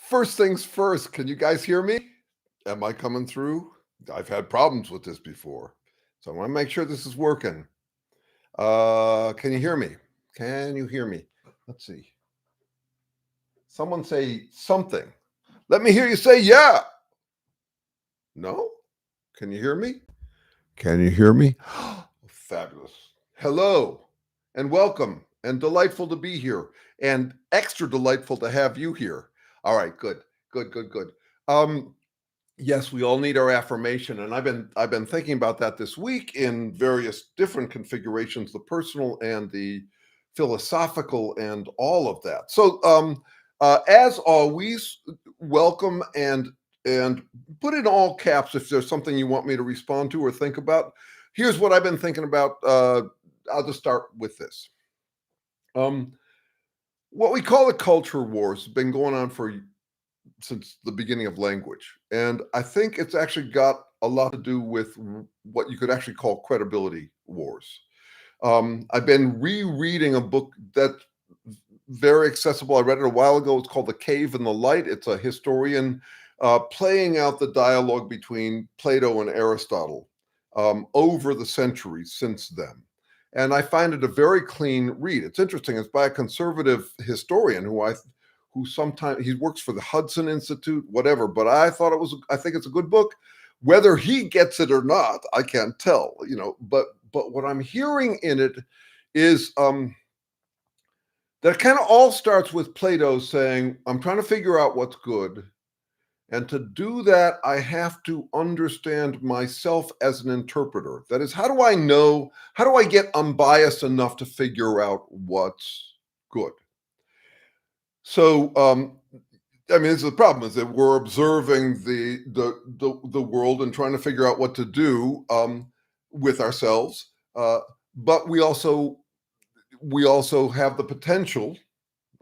First things first, can you guys hear me? Am I coming through? I've had problems with this before, so I want to make sure this is working. Can you hear me? Can you hear me? Let's see. Someone say something. Let me hear you say yeah. No? Can you hear me? Can you hear me? Fabulous. Hello and welcome and delightful to be here and extra delightful to have you here. All right, good. Yes, we all need our affirmation, and I've been thinking about that this week in various different configurations, the personal and the philosophical and all of that. So, as always, welcome and put in all caps if there's something you want me to respond to or think about. Here's what I've been thinking about. I'll just start with this. What we call the culture wars has been going on since the beginning of language. And I think it's actually got a lot to do with what you could actually call credibility wars. I've been rereading a book that's very accessible. I read it a while ago. It's called The Cave and the Light. It's a historian playing out the dialogue between Plato and Aristotle over the centuries since then. And I find it a very clean read. It's interesting. It's by a conservative historian who sometimes he works for the Hudson Institute, whatever. But I think it's a good book. Whether he gets it or not, I can't tell. But what I'm hearing in it is that it kind of all starts with Plato saying, "I'm trying to figure out what's good, and to do that, I have to understand myself as an interpreter. That is, how do I get unbiased enough to figure out what's good?" So, this is the problem: is that we're observing the world and trying to figure out what to do with ourselves, but we also have the potential.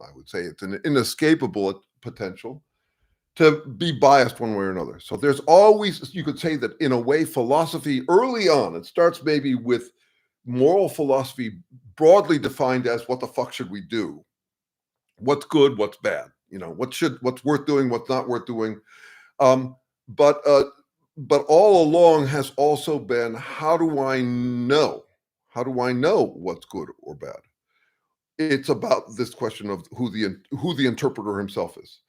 I would say it's an inescapable potential to be biased one way or another. So there's always, you could say that in a way, philosophy early on, it starts maybe with moral philosophy broadly defined as what the fuck should we do? What's good, what's bad? What's worth doing, what's not worth doing. But all along has also been, how do I know? How do I know what's good or bad? It's about this question of who the interpreter himself is.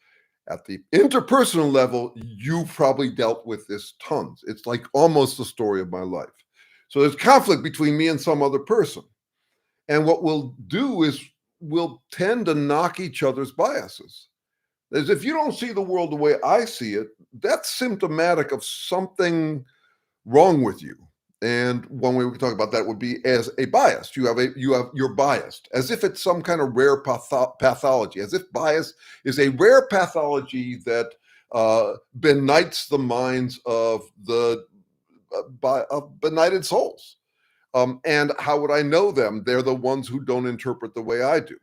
At the interpersonal level, you've probably dealt with this tons. It's like almost the story of my life. So there's conflict between me and some other person. And what we'll do is we'll tend to knock each other's biases. As if you don't see the world the way I see it, that's symptomatic of something wrong with you. And one way we can talk about that would be as a bias. You're biased, as if it's some kind of rare pathology, as if bias is a rare pathology that benights the minds of benighted souls. And how would I know them? They're the ones who don't interpret the way I do.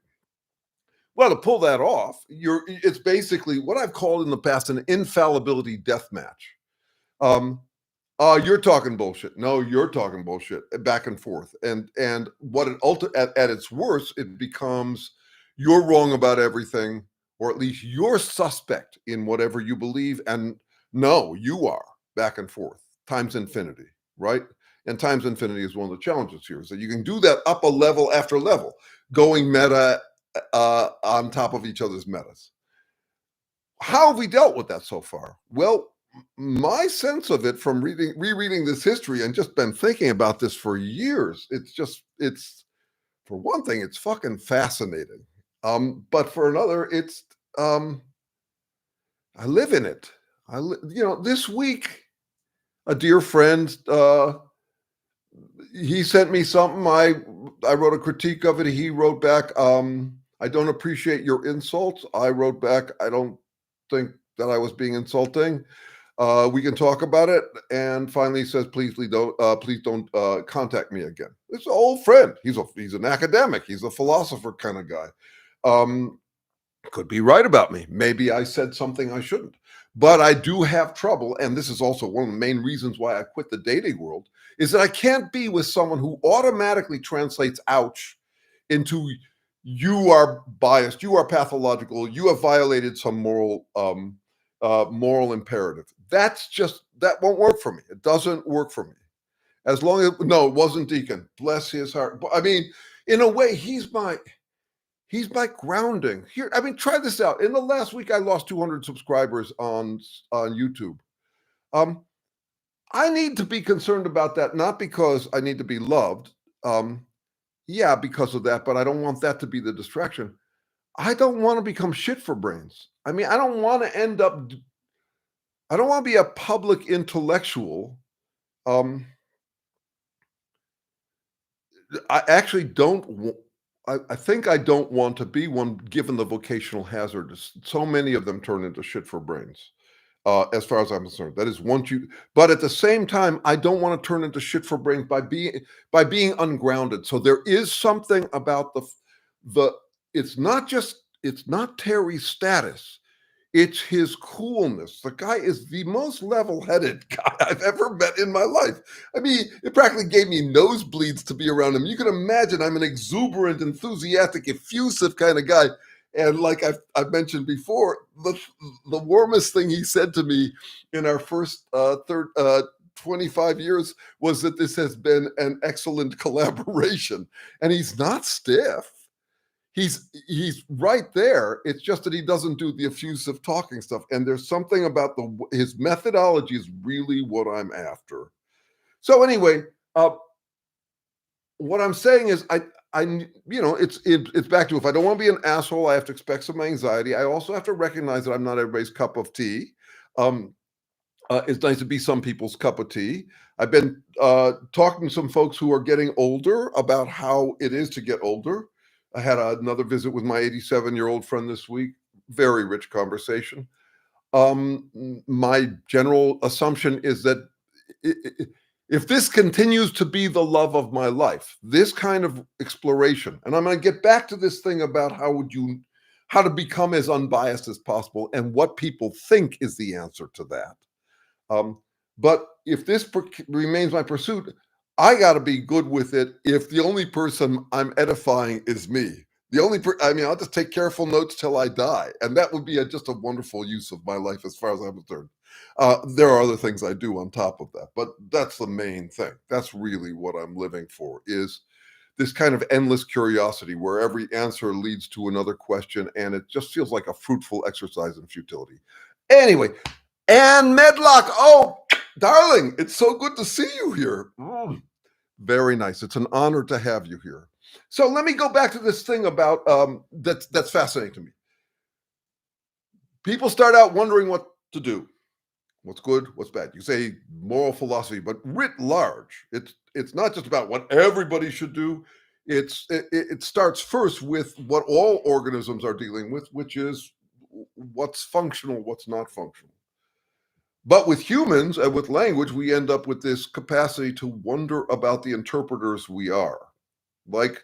Well, to pull that off, it's basically what I've called in the past an infallibility death match. You're talking bullshit. No, you're talking bullshit. Back and forth, and what at its worst, it becomes you're wrong about everything, or at least you're suspect in whatever you believe, and no, you are. Back and forth times infinity, right? And times infinity is one of the challenges here. So you can do that up a level after level, going meta on top of each other's metas. How have we dealt with that so far? Well, my sense of it from rereading this history and just been thinking about this for years, it's for one thing, it's fucking fascinating. But for another, I live in it. This week, a dear friend, he sent me something. I wrote a critique of it. He wrote back, "I don't appreciate your insults." I wrote back, "I don't think that I was being insulting. We can talk about it." And finally he says, please don't contact me again. It's an old friend. He's an academic. He's a philosopher kind of guy. Could be right about me. Maybe I said something I shouldn't. But I do have trouble, and this is also one of the main reasons why I quit the dating world, is that I can't be with someone who automatically translates ouch into you are biased, you are pathological, you have violated some moral imperative. That won't work for me. It doesn't work for me. As long as no, it wasn't Deacon. Bless his heart. I mean, in a way, he's my grounding. Here, I mean, try this out. In the last week, I lost 200 subscribers on YouTube. I need to be concerned about that, not because I need to be loved. Yeah, because of that, but I don't want that to be the distraction. I don't want to become shit for brains. I mean, I don't want to be a public intellectual. I actually don't. I think I don't want to be one, given the vocational hazard. So many of them turn into shit for brains, as far as I'm concerned. That is but at the same time, I don't want to turn into shit for brains by being ungrounded. So there is something about the. It's not Terry's status. It's his coolness. The guy is the most level-headed guy I've ever met in my life. I mean, it practically gave me nosebleeds to be around him. You can imagine I'm an exuberant, enthusiastic, effusive kind of guy. And like I've mentioned before, the warmest thing he said to me in our first 25 years was that this has been an excellent collaboration. And he's not stiff. He's right there. It's just that he doesn't do the effusive talking stuff. And there's something about his methodology is really what I'm after. So anyway, what I'm saying is it's back to, if I don't want to be an asshole, I have to expect some anxiety. I also have to recognize that I'm not everybody's cup of tea. It's nice to be some people's cup of tea. I've been talking to some folks who are getting older about how it is to get older. I had another visit with my 87-year-old friend this week. Very rich conversation. My general assumption is that if this continues to be the love of my life, this kind of exploration, and I'm going to get back to this thing about how to become as unbiased as possible and what people think is the answer to that. But if this remains my pursuit, I got to be good with it if the only person I'm edifying is me. I'll just take careful notes till I die. And that would be just a wonderful use of my life as far as I'm concerned. There are other things I do on top of that, but that's the main thing. That's really what I'm living for, is this kind of endless curiosity where every answer leads to another question, and it just feels like a fruitful exercise in futility. Anyway, Anne Medlock, oh, darling, it's so good to see you here. Very nice. It's an honor to have you here. So let me go back to this thing about that's fascinating to me. People start out wondering what to do. What's good, what's bad. You say moral philosophy, but writ large, it's not just about what everybody should do. It starts first with what all organisms are dealing with, which is what's functional, what's not functional. But with humans and with language, we end up with this capacity to wonder about the interpreters we are. Like,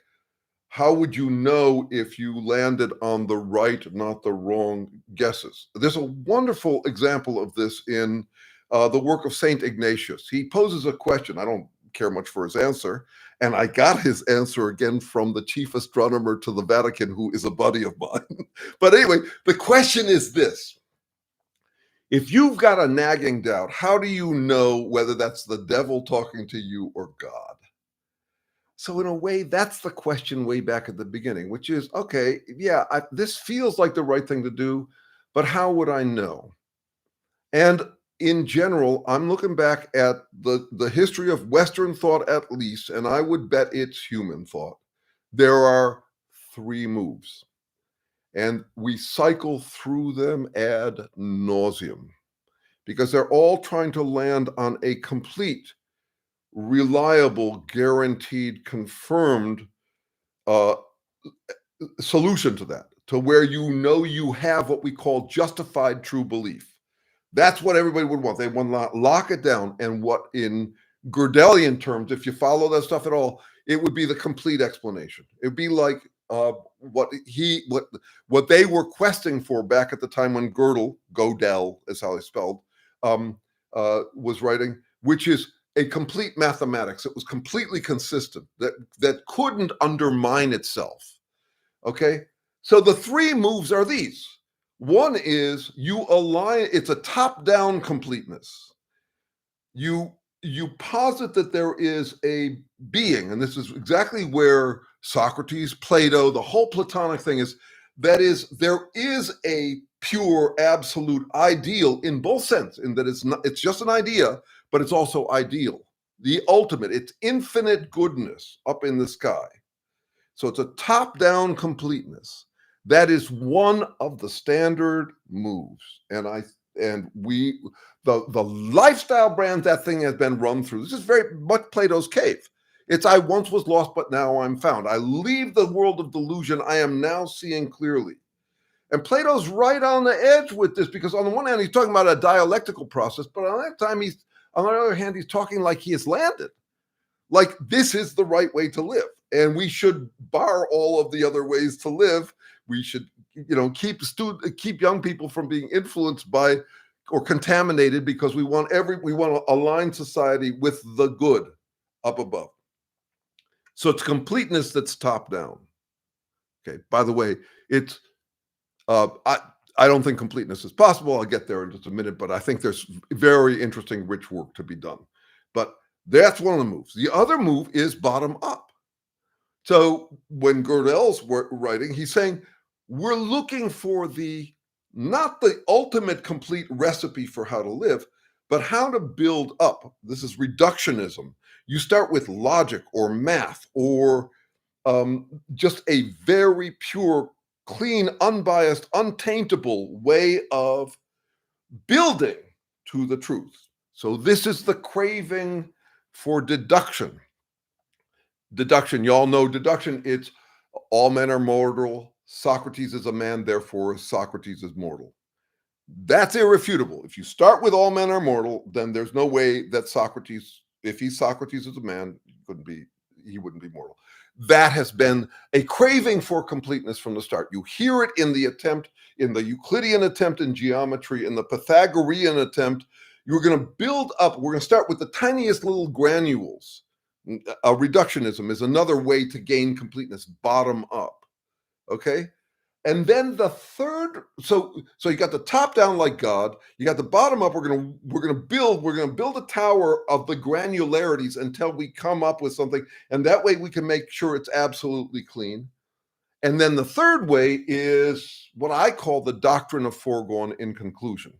how would you know if you landed on the right, not the wrong guesses? There's a wonderful example of this in the work of Saint Ignatius. He poses a question. I don't care much for his answer. And I got his answer again from the chief astronomer to the Vatican, who is a buddy of mine. But anyway, the question is this. If you've got a nagging doubt, how do you know whether that's the devil talking to you or God? So in a way, that's the question way back at the beginning, which is, okay, yeah, this feels like the right thing to do, but how would I know? And in general, I'm looking back at the history of Western thought at least, and I would bet it's human thought. There are 3 moves. And we cycle through them ad nauseum because they're all trying to land on a complete, reliable, guaranteed, confirmed solution to that, to where you have what we call justified true belief. That's what everybody would want. They want to lock it down. And what in Gödelian terms, if you follow that stuff at all, it would be the complete explanation. It'd be like what they were questing for back at the time when Gödel is how they spelled, was writing, which is a complete mathematics. It was completely consistent, that couldn't undermine itself. Okay. So the three moves are these. One is you align, it's a top-down completeness. You posit that there is a being, and this is exactly where Socrates, Plato, the whole Platonic thing is, that is, there is a pure absolute ideal in both sense, in that it's just an idea, but it's also ideal. The ultimate, it's infinite goodness up in the sky. So it's a top-down completeness. That is one of the standard moves. The lifestyle brand that thing has been run through. This is very much Plato's cave. It's I once was lost, but now I'm found. I leave the world of delusion. I am now seeing clearly. And Plato's right on the edge with this, because on the one hand, he's talking about a dialectical process, but on the other hand, he's talking like he has landed. Like this is the right way to live. And we should bar all of the other ways to live. We should, keep young people from being influenced by or contaminated, because we want to align society with the good up above. So it's completeness that's top down. Okay. By the way, it's I don't think completeness is possible. I'll get there in just a minute, but I think there's very interesting, rich work to be done. But that's one of the moves. The other move is bottom up. So when Gödel's writing, he's saying we're looking for not the ultimate complete recipe for how to live, but how to build up. This is reductionism. You start with logic or math or just a very pure, clean, unbiased, untaintable way of building to the truth. So this is the craving for deduction. Deduction, y'all know deduction. It's all men are mortal. Socrates is a man, therefore Socrates is mortal. That's irrefutable. If you start with all men are mortal, then there's no way that Socrates, if Socrates is a man, he wouldn't be mortal. That has been a craving for completeness from the start. You hear it in the Euclidean attempt in geometry, in the Pythagorean attempt. You're going to build up. We're going to start with the tiniest little granules. Reductionism is another way to gain completeness, bottom up. Okay? And then the third, so you got the top down like God, you got the bottom up. We're gonna build a tower of the granularities until we come up with something, and that way we can make sure it's absolutely clean. And then the third way is what I call the doctrine of foregone inconclusion.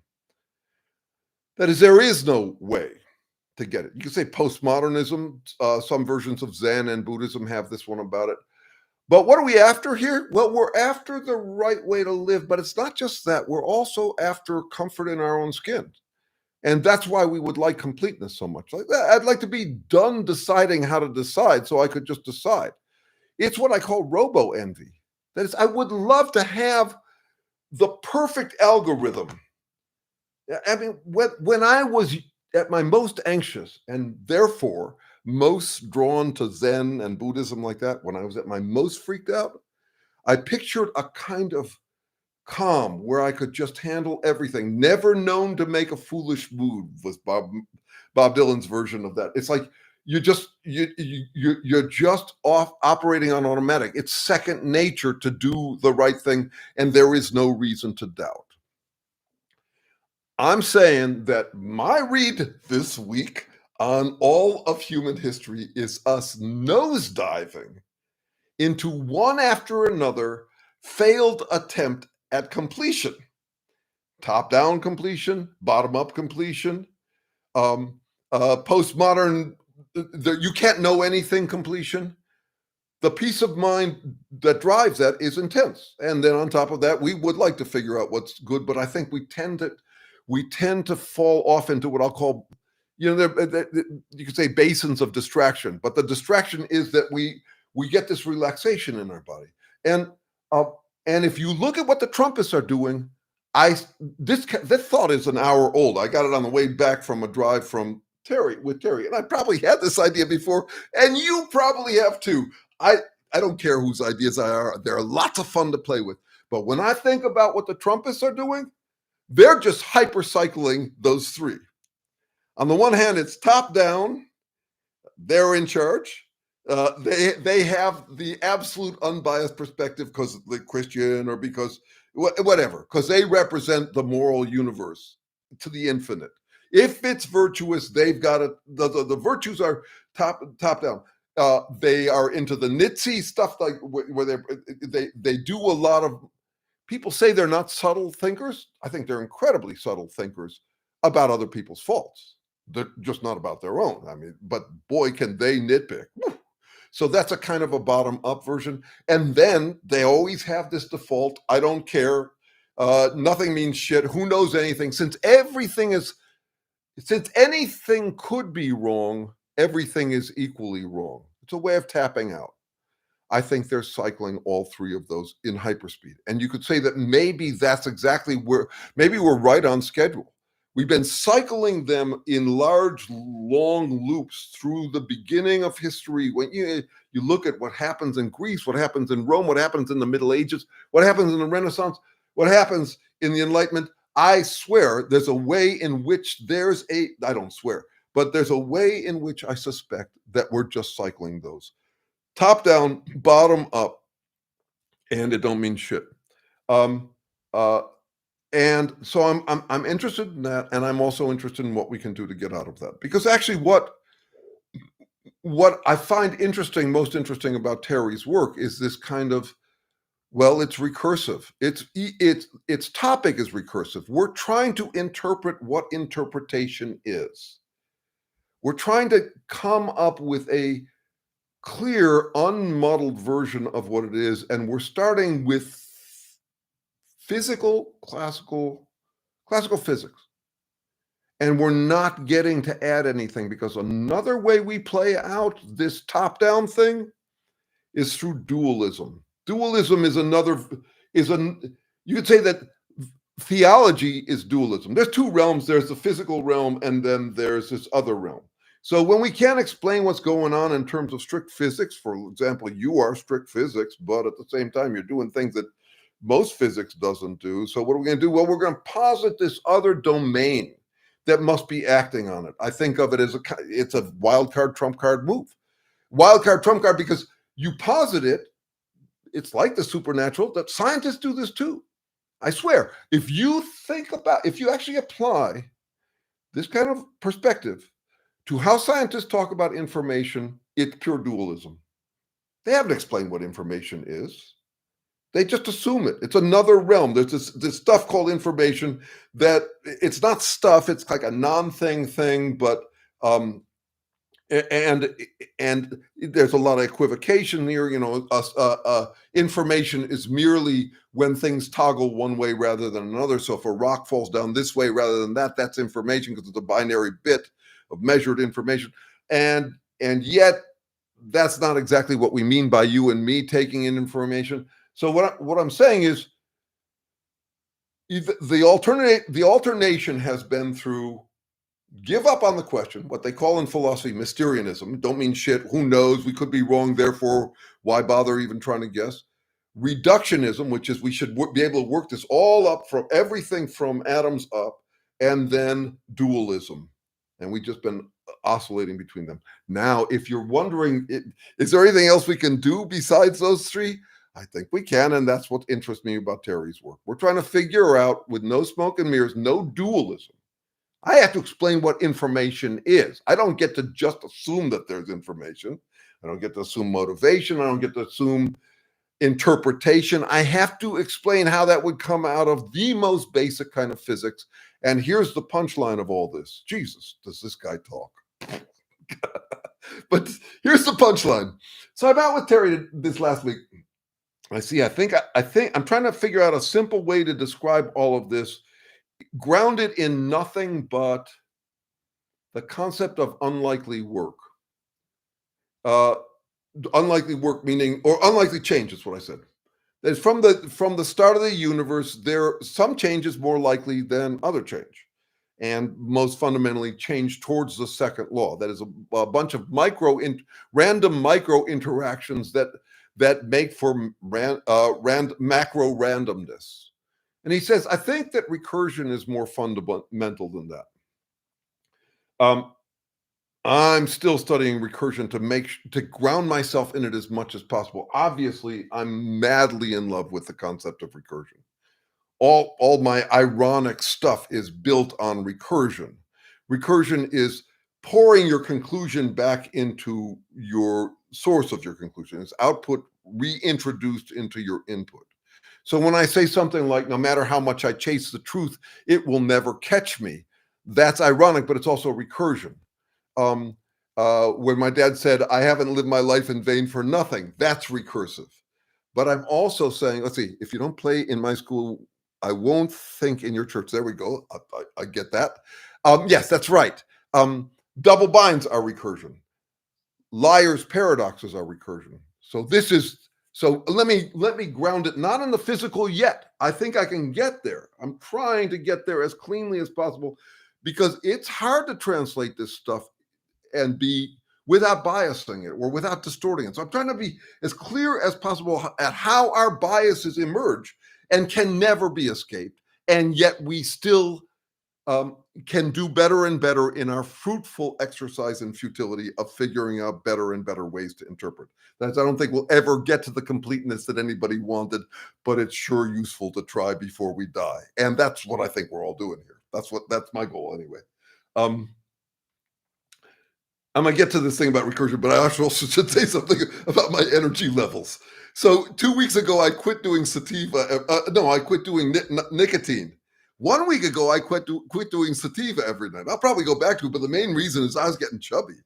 That is, there is no way to get it. You can say postmodernism, some versions of Zen and Buddhism have this one about it. But what are we after here? Well, we're after the right way to live, but it's not just that. We're also after comfort in our own skin. And that's why we would like completeness so much. I'd like to be done deciding how to decide so I could just decide. It's what I call robo-envy. That is, I would love to have the perfect algorithm. I mean, when I was at my most anxious and therefore most drawn to Zen and Buddhism like that, when I was at my most freaked out, I pictured a kind of calm where I could just handle everything. Never known to make a foolish move was Bob Dylan's version of that. It's like you're just off operating on automatic. It's second nature to do the right thing, and there is no reason to doubt. I'm saying that my read this week on all of human history is us nosediving into one after another failed attempt at completion. Top-down completion, bottom-up completion, postmodern, you can't know anything completion. The peace of mind that drives that is intense. And then on top of that, we would like to figure out what's good, but I think we tend to fall off into what I'll call, you could say basins of distraction, but the distraction is that we get this relaxation in our body. And if you look at what the Trumpists are doing, this thought is an hour old. I got it on the way back from a drive with Terry, and I probably had this idea before, and you probably have too. I don't care whose ideas are. They're lots of fun to play with. But when I think about what the Trumpists are doing, they're just hypercycling those three. On the one hand, it's top down. They're in charge. They have the absolute unbiased perspective because they're Christian or because whatever, because they represent the moral universe to the infinite. If it's virtuous, they've got it. The virtues are top down. They are into the nitsy stuff, like where they do a lot of. People say they're not subtle thinkers. I think they're incredibly subtle thinkers about other people's faults. They're just not about their own. I mean, but boy, can they nitpick. So that's a kind of a bottom up version. And then they always have this default, I don't care. Nothing means shit. Who knows anything? Since anything could be wrong, everything is equally wrong. It's a way of tapping out. I think they're cycling all three of those in hyperspeed. And you could say that maybe that's exactly maybe we're right on schedule. We've been cycling them in large, long loops through the beginning of history. When you look at what happens in Greece, what happens in Rome, what happens in the Middle Ages, what happens in the Renaissance, what happens in the Enlightenment, I swear there's a way in which I don't swear, but there's a way in which I suspect that we're just cycling those. Top down, bottom up, and it don't mean shit. And so I'm interested in that, and I'm also interested in what we can do to get out of that. Because actually, what I find most interesting about Terry's work is this kind of, well, it's recursive. Its topic is recursive. We're trying to interpret what interpretation is. We're trying to come up with a clear, unmuddled version of what it is, and we're starting with classical physics, and we're not getting to add anything, because another way we play out this top-down thing is through dualism. Dualism is you could say that theology is dualism. There's two realms. There's the physical realm, and then there's this other realm. So when we can't explain what's going on in terms of strict physics, for example, you are strict physics, but at the same time, you're doing things that most physics doesn't do. So what are we going to do? Well, we're going to posit this other domain that must be acting on it. I think of it as it's a wild card, trump card move. Wild card, trump card, because you posit it, it's like the supernatural, that scientists do this too. I swear, if you actually apply this kind of perspective to how scientists talk about information, it's pure dualism. They haven't explained what information is. They just assume it. It's another realm. There's this stuff called information that it's not stuff. It's like a non-thing thing, but and there's a lot of equivocation here. Information is merely when things toggle one way rather than another. So if a rock falls down this way rather than that, that's information, because it's a binary bit of measured information. And yet that's not exactly what we mean by you and me taking in information. So what I'm saying is the alternation has been through give up on the question, what they call in philosophy Mysterianism. Don't mean shit. Who knows? We could be wrong. Therefore, why bother even trying to guess? Reductionism, which is we should be able to work this all up from everything from atoms up, and then dualism. And we've just been oscillating between them. Now, if you're wondering, is there anything else we can do besides those three? I think we can, and that's what interests me about Terry's work. We're trying to figure out, with no smoke and mirrors, no dualism. I have to explain what information is. I don't get to just assume that there's information. I don't get to assume motivation. I don't get to assume interpretation. I have to explain how that would come out of the most basic kind of physics. And here's the punchline of all this. Jesus, does this guy talk? But here's the punchline. So I'm out with Terry this last week. I think I'm trying to figure out a simple way to describe all of this, grounded in nothing but the concept of unlikely work. Unlikely work meaning, or unlikely change is what I said. That from the start of the universe, some change is more likely than other change. And most fundamentally, change towards the second law. That is a bunch of random micro interactions that make for macro randomness. And he says, I think that recursion is more fundamental than that. I'm still studying recursion to ground myself in it as much as possible. Obviously, I'm madly in love with the concept of recursion. All my ironic stuff is built on recursion. Recursion is pouring your conclusion back into your source of your conclusion. It's output reintroduced into your input. So when I say something like, no matter how much I chase the truth, it will never catch me, that's ironic, but it's also recursion. Um, when my dad said, I haven't lived my life in vain for nothing, that's recursive. But I'm also saying, let's see, if you don't play in my school, I won't think in your church. There we go. I get that. Yes, that's right. Double binds are recursion. Liar's paradoxes are recursion. So this is so let me ground it not in the physical yet. I think I can get there. I'm trying to get there as cleanly as possible because it's hard to translate this stuff and be without biasing it or without distorting it. So I'm trying to be as clear as possible at how our biases emerge and can never be escaped. And yet we still can do better and better in our fruitful exercise in futility of figuring out better and better ways to interpret. That's, I don't think we'll ever get to the completeness that anybody wanted, but it's sure useful to try before we die. And that's what I think we're all doing here. That's my goal anyway. I'm gonna get to this thing about recursion, but I also should say something about my energy levels. So 2 weeks ago, I quit doing sativa. No, I quit doing nicotine. 1 week ago, I quit doing sativa every night. I'll probably go back to it, but the main reason is I was getting chubby,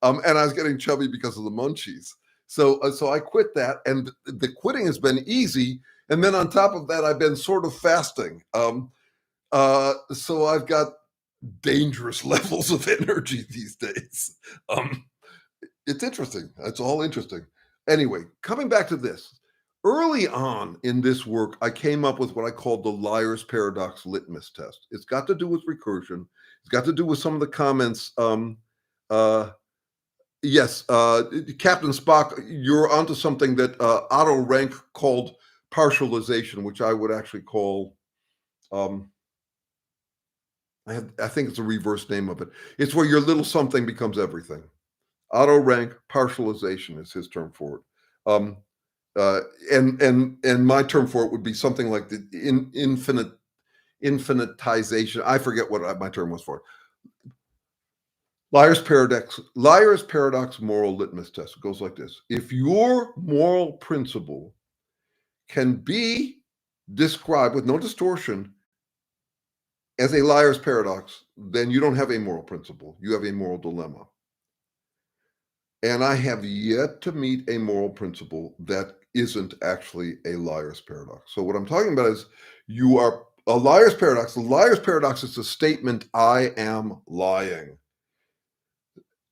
and I was getting chubby because of the munchies. So I quit that, and the quitting has been easy. And then on top of that, I've been sort of fasting. So I've got dangerous levels of energy these days. Um, it's interesting. It's all interesting. Anyway, coming back to this, early on in this work, I came up with what I called the liar's paradox litmus test. It's got to do with recursion. It's got to do with some of the comments. Yes, Captain Spock, you're onto something that Otto Rank called partialization, which I would actually call I think it's a reverse name of it. It's where your little something becomes everything. Auto rank partialization is his term for it. And my term for it would be something like the infinitization. I forget what my term was for. Liar's paradox moral litmus test. It goes like this. If your moral principle can be described with no distortion as a liar's paradox, then you don't have a moral principle. You have a moral dilemma. And I have yet to meet a moral principle that isn't actually a liar's paradox. So what I'm talking about is you are a liar's paradox. The liar's paradox is the statement, I am lying.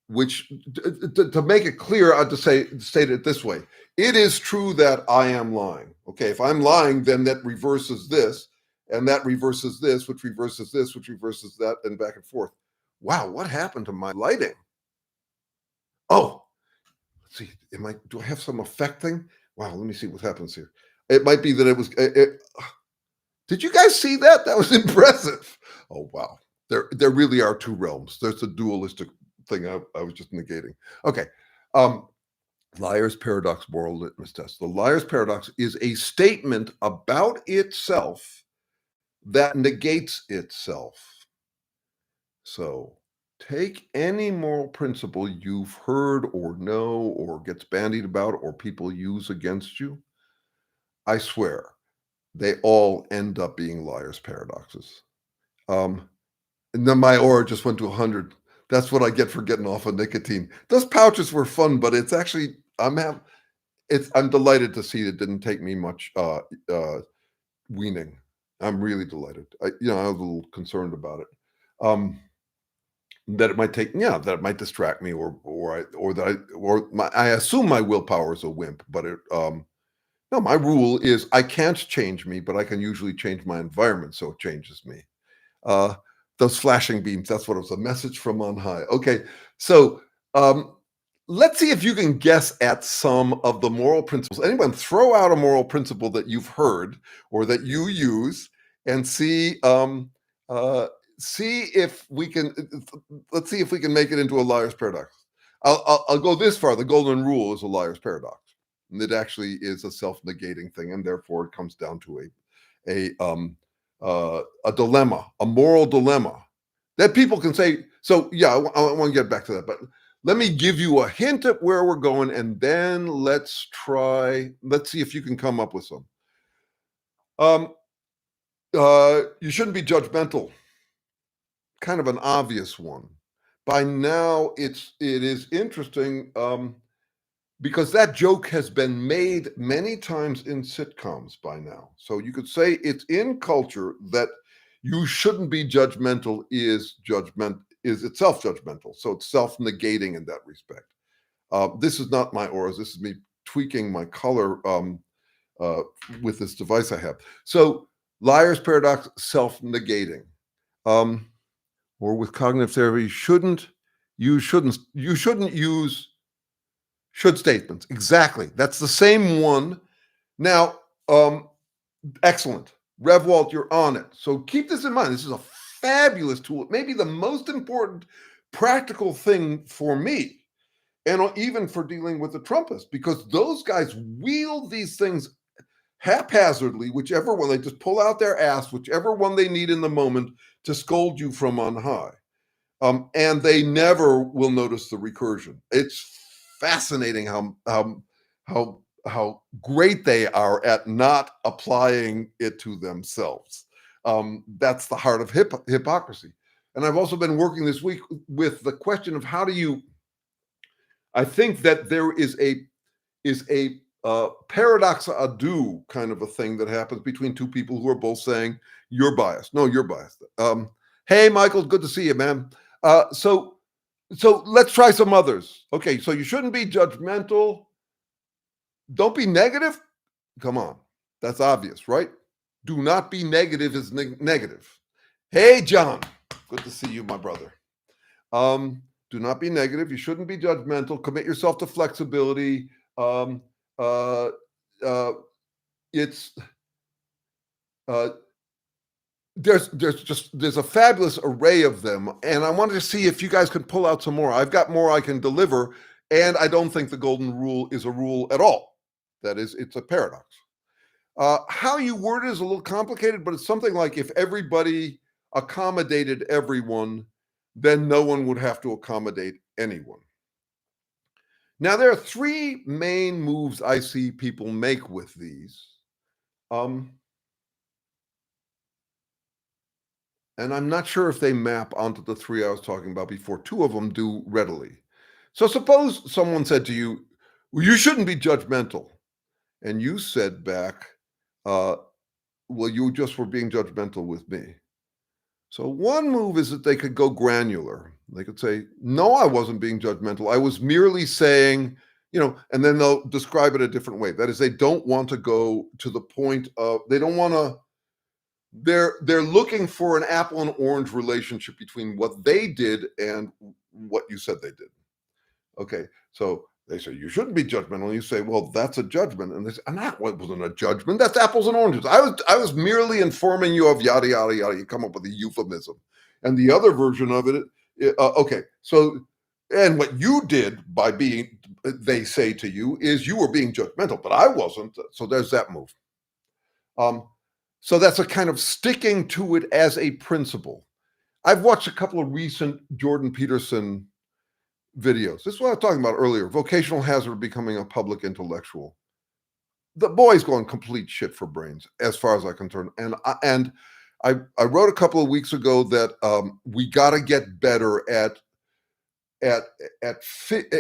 Which, to make it clear, I'd state it this way. It is true that I am lying. Okay, if I'm lying, then that reverses this, and that reverses this, which reverses this, which reverses that, and back and forth. Wow, what happened to my lighting? Oh, let's see. Do I have some effect thing? Wow, let me see what happens here. It might be that it was. Did you guys see that? That was impressive. Oh wow, there really are two realms. There's a dualistic thing I was just negating. Okay. Liar's paradox moral litmus test. The liar's paradox is a statement about itself that negates itself. So take any moral principle you've heard or know or gets bandied about or people use against you. I swear, they all end up being liar's paradoxes. And then my aura just went to 100. That's what I get for getting off of nicotine. Those pouches were fun, but it's actually I'm delighted to see it didn't take me much weaning. I'm really delighted. I was a little concerned about it. That it might that it might distract me, I assume my willpower is a wimp, but no, my rule is I can't change me, but I can usually change my environment so it changes me. Those flashing beams, that's what it was, a message from on high. Okay, so let's see if you can guess at some of the moral principles. Anyone throw out a moral principle that you've heard or that you use and see see if we can. Let's see if we can make it into a liar's paradox. I'll go this far. The golden rule is a liar's paradox. And it actually is a self-negating thing, and therefore it comes down to a dilemma, a moral dilemma that people can say. So yeah, I want to get back to that, but let me give you a hint at where we're going, and then let's see if you can come up with some. You shouldn't be judgmental. Kind of an obvious one. By now, it is interesting because that joke has been made many times in sitcoms by now. So you could say it's in culture that you shouldn't be judgmental is itself judgmental. So it's self-negating in that respect. This is not my auras. This is me tweaking my color with this device I have. So liar's paradox, self-negating. Or with cognitive therapy, you shouldn't use should statements. Exactly. That's the same one. Now, excellent. Revwalt, you're on it. So keep this in mind. This is a fabulous tool. It may be the most important practical thing for me, and even for dealing with the Trumpists, because those guys wield these things haphazardly, whichever one they just pull out their ass, whichever one they need in the moment to scold you from on high. And they never will notice the recursion. It's fascinating how great they are at not applying it to themselves. That's the heart of hypocrisy. And I've also been working this week with the question of I think that there is a paradox ado kind of a thing that happens between two people who are both saying, you're biased. No, you're biased. Hey, Michael, good to see you, man. So let's try some others. Okay, so you shouldn't be judgmental. Don't be negative. Come on. That's obvious, right? Do not be negative is negative. Hey, John, good to see you, my brother. Do not be negative. You shouldn't be judgmental. Commit yourself to flexibility. There's a fabulous array of them, and I wanted to see if you guys could pull out some more. I've got more I can deliver, and I don't think the golden rule is a rule at all. That is, it's a paradox. How you word it is a little complicated, but it's something like if everybody accommodated everyone, then no one would have to accommodate anyone. Now, there are three main moves I see people make with these. And I'm not sure if they map onto the three I was talking about before. Two of them do readily. So suppose someone said to you, well, you shouldn't be judgmental. And you said back, well, you just were being judgmental with me. So one move is that they could go granular. They could say, no, I wasn't being judgmental. I was merely saying, and then they'll describe it a different way. That is, they don't want to go to the point of, they don't want to, they're looking for an apple and orange relationship between what they did and what you said they did. Okay, so they say, you shouldn't be judgmental. And you say, well, that's a judgment. And they say, and that wasn't a judgment. That's apples and oranges. I was merely informing you of yada, yada, yada. You come up with a euphemism. And the other version of it, okay, so, and what you did by being, they say to you, is you were being judgmental, but I wasn't. So there's that move. So that's a kind of sticking to it as a principle. I've watched a couple of recent Jordan Peterson videos. This is what I was talking about earlier. Vocational hazard of becoming a public intellectual. The boy's going complete shit for brains, as far as I'm concerned. And I wrote a couple of weeks ago that we got to get better at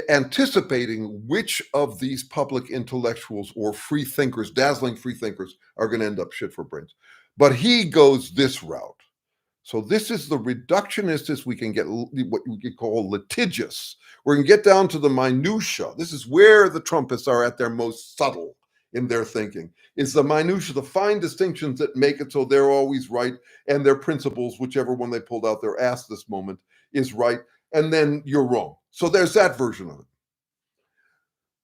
anticipating which of these public intellectuals or free thinkers, dazzling free thinkers, are going to end up shit for brains. But he goes this route. So this is the reductionist. We can get what we could call litigious. We're going to get down to the minutia. This is where the Trumpists are at their most subtle in their thinking. It's the minutia, the fine distinctions that make it so they're always right, and their principles, whichever one they pulled out their ass this moment, is right, and then you're wrong. So there's that version of it.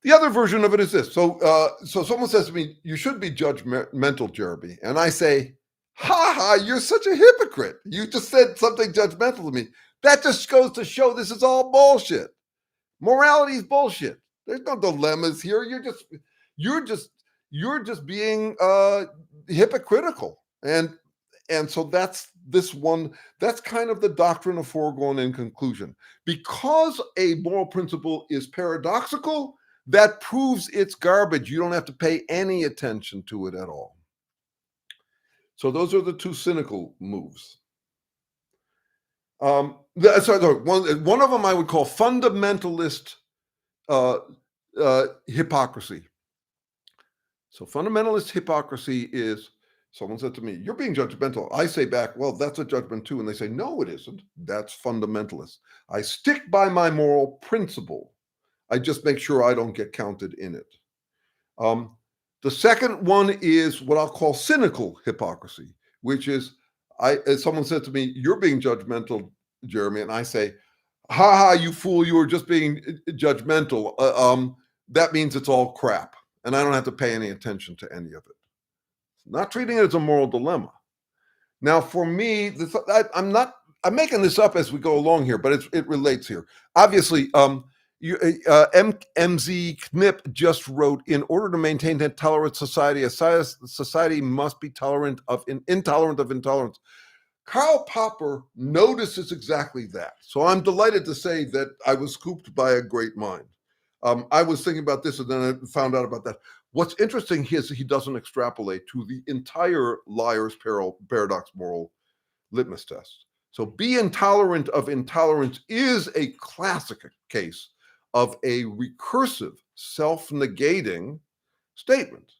The other version of it is this. So someone says to me, you should be judgmental, Jeremy. And I say, Ha ha, you're such a hypocrite. You just said something judgmental to me. That just goes to show this is all bullshit. Morality is bullshit. There's no dilemmas here. You're just you're just being hypocritical. And so that's this one, that's kind of the doctrine of foregone in conclusion. Because a moral principle is paradoxical, that proves it's garbage. You don't have to pay any attention to it at all. So those are the two cynical moves. One of them I would call fundamentalist hypocrisy. So fundamentalist hypocrisy is, someone said to me, "You're being judgmental." I say back, "Well, that's a judgment too." And they say, "No, it isn't. That's fundamentalist. I stick by my moral principle. I just make sure I don't get counted in it." The second one is what I'll call cynical hypocrisy, which is, as someone said to me, "You're being judgmental, Jeremy," and I say, "Ha ha, you fool! You were just being judgmental. That means it's all crap, and I don't have to pay any attention to any of it." Not treating it as a moral dilemma. Now, for me, I'm making this up as we go along here, but it relates here. Obviously, MZ Knip just wrote, "In order to maintain a tolerant society, a society must be intolerant of intolerance." Karl Popper notices exactly that. So I'm delighted to say that I was scooped by a great mind. I was thinking about this and then I found out about that. What's interesting is he doesn't extrapolate to the entire liar's paradox moral litmus test. So be intolerant of intolerance is a classic case of a recursive, self-negating statement.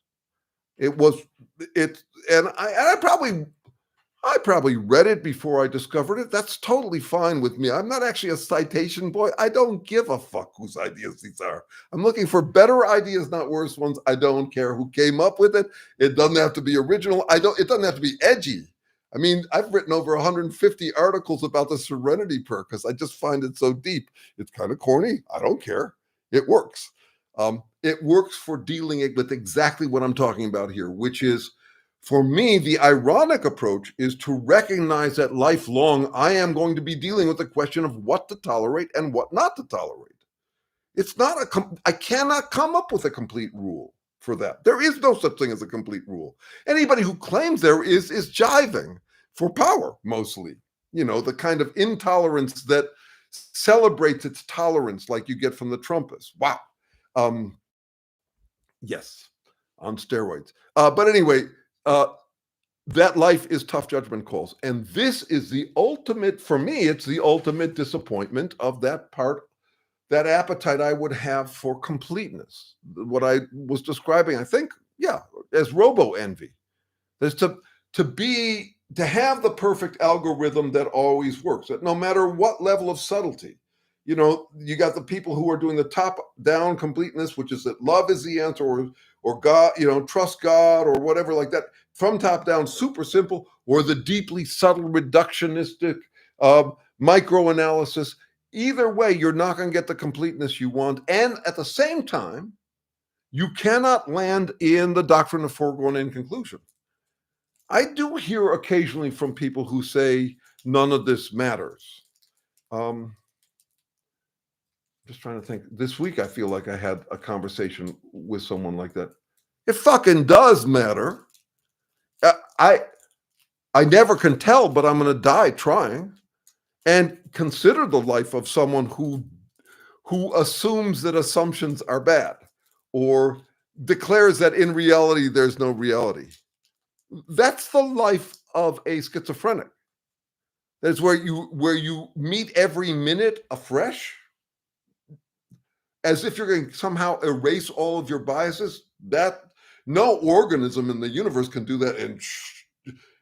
I probably read it before I discovered it. That's totally fine with me. I'm not actually a citation boy. I don't give a fuck whose ideas these are. I'm looking for better ideas, not worse ones. I don't care who came up with it. It doesn't have to be original. It doesn't have to be edgy. I mean, I've written over 150 articles about the Serenity Prayer because I just find it so deep. It's kind of corny. I don't care. It works. It works for dealing with exactly what I'm talking about here, which is, for me, the ironic approach is to recognize that lifelong I am going to be dealing with the question of what to tolerate and what not to tolerate. It's not I cannot come up with a complete rule for that. There is no such thing as a complete rule. Anybody who claims there is jiving for power, mostly. You know, the kind of intolerance that celebrates its tolerance like you get from the Trumpists. Wow. Yes, on steroids. But anyway, that life is tough judgment calls. And this is the ultimate, for me, it's the ultimate disappointment of that part, that appetite I would have for completeness. What I was describing, I think, as robo-envy. There's to have the perfect algorithm that always works, that no matter what level of subtlety. You know, you got the people who are doing the top-down completeness, which is that love is the answer, or God, you know, trust God, or whatever like that, from top down, super simple, or the deeply subtle reductionistic microanalysis. Either way, you're not going to get the completeness you want. And at the same time, you cannot land in the doctrine of foregone in conclusion. I do hear occasionally from people who say none of this matters. Just trying to think. This week, I feel like I had a conversation with someone like that. It fucking does matter. I never can tell, but I'm going to die trying. And consider the life of someone who assumes that assumptions are bad, or declares that in reality there's no reality. That's the life of a schizophrenic. That's where you meet every minute afresh, as if you're going to somehow erase all of your biases. That no organism in the universe can do that,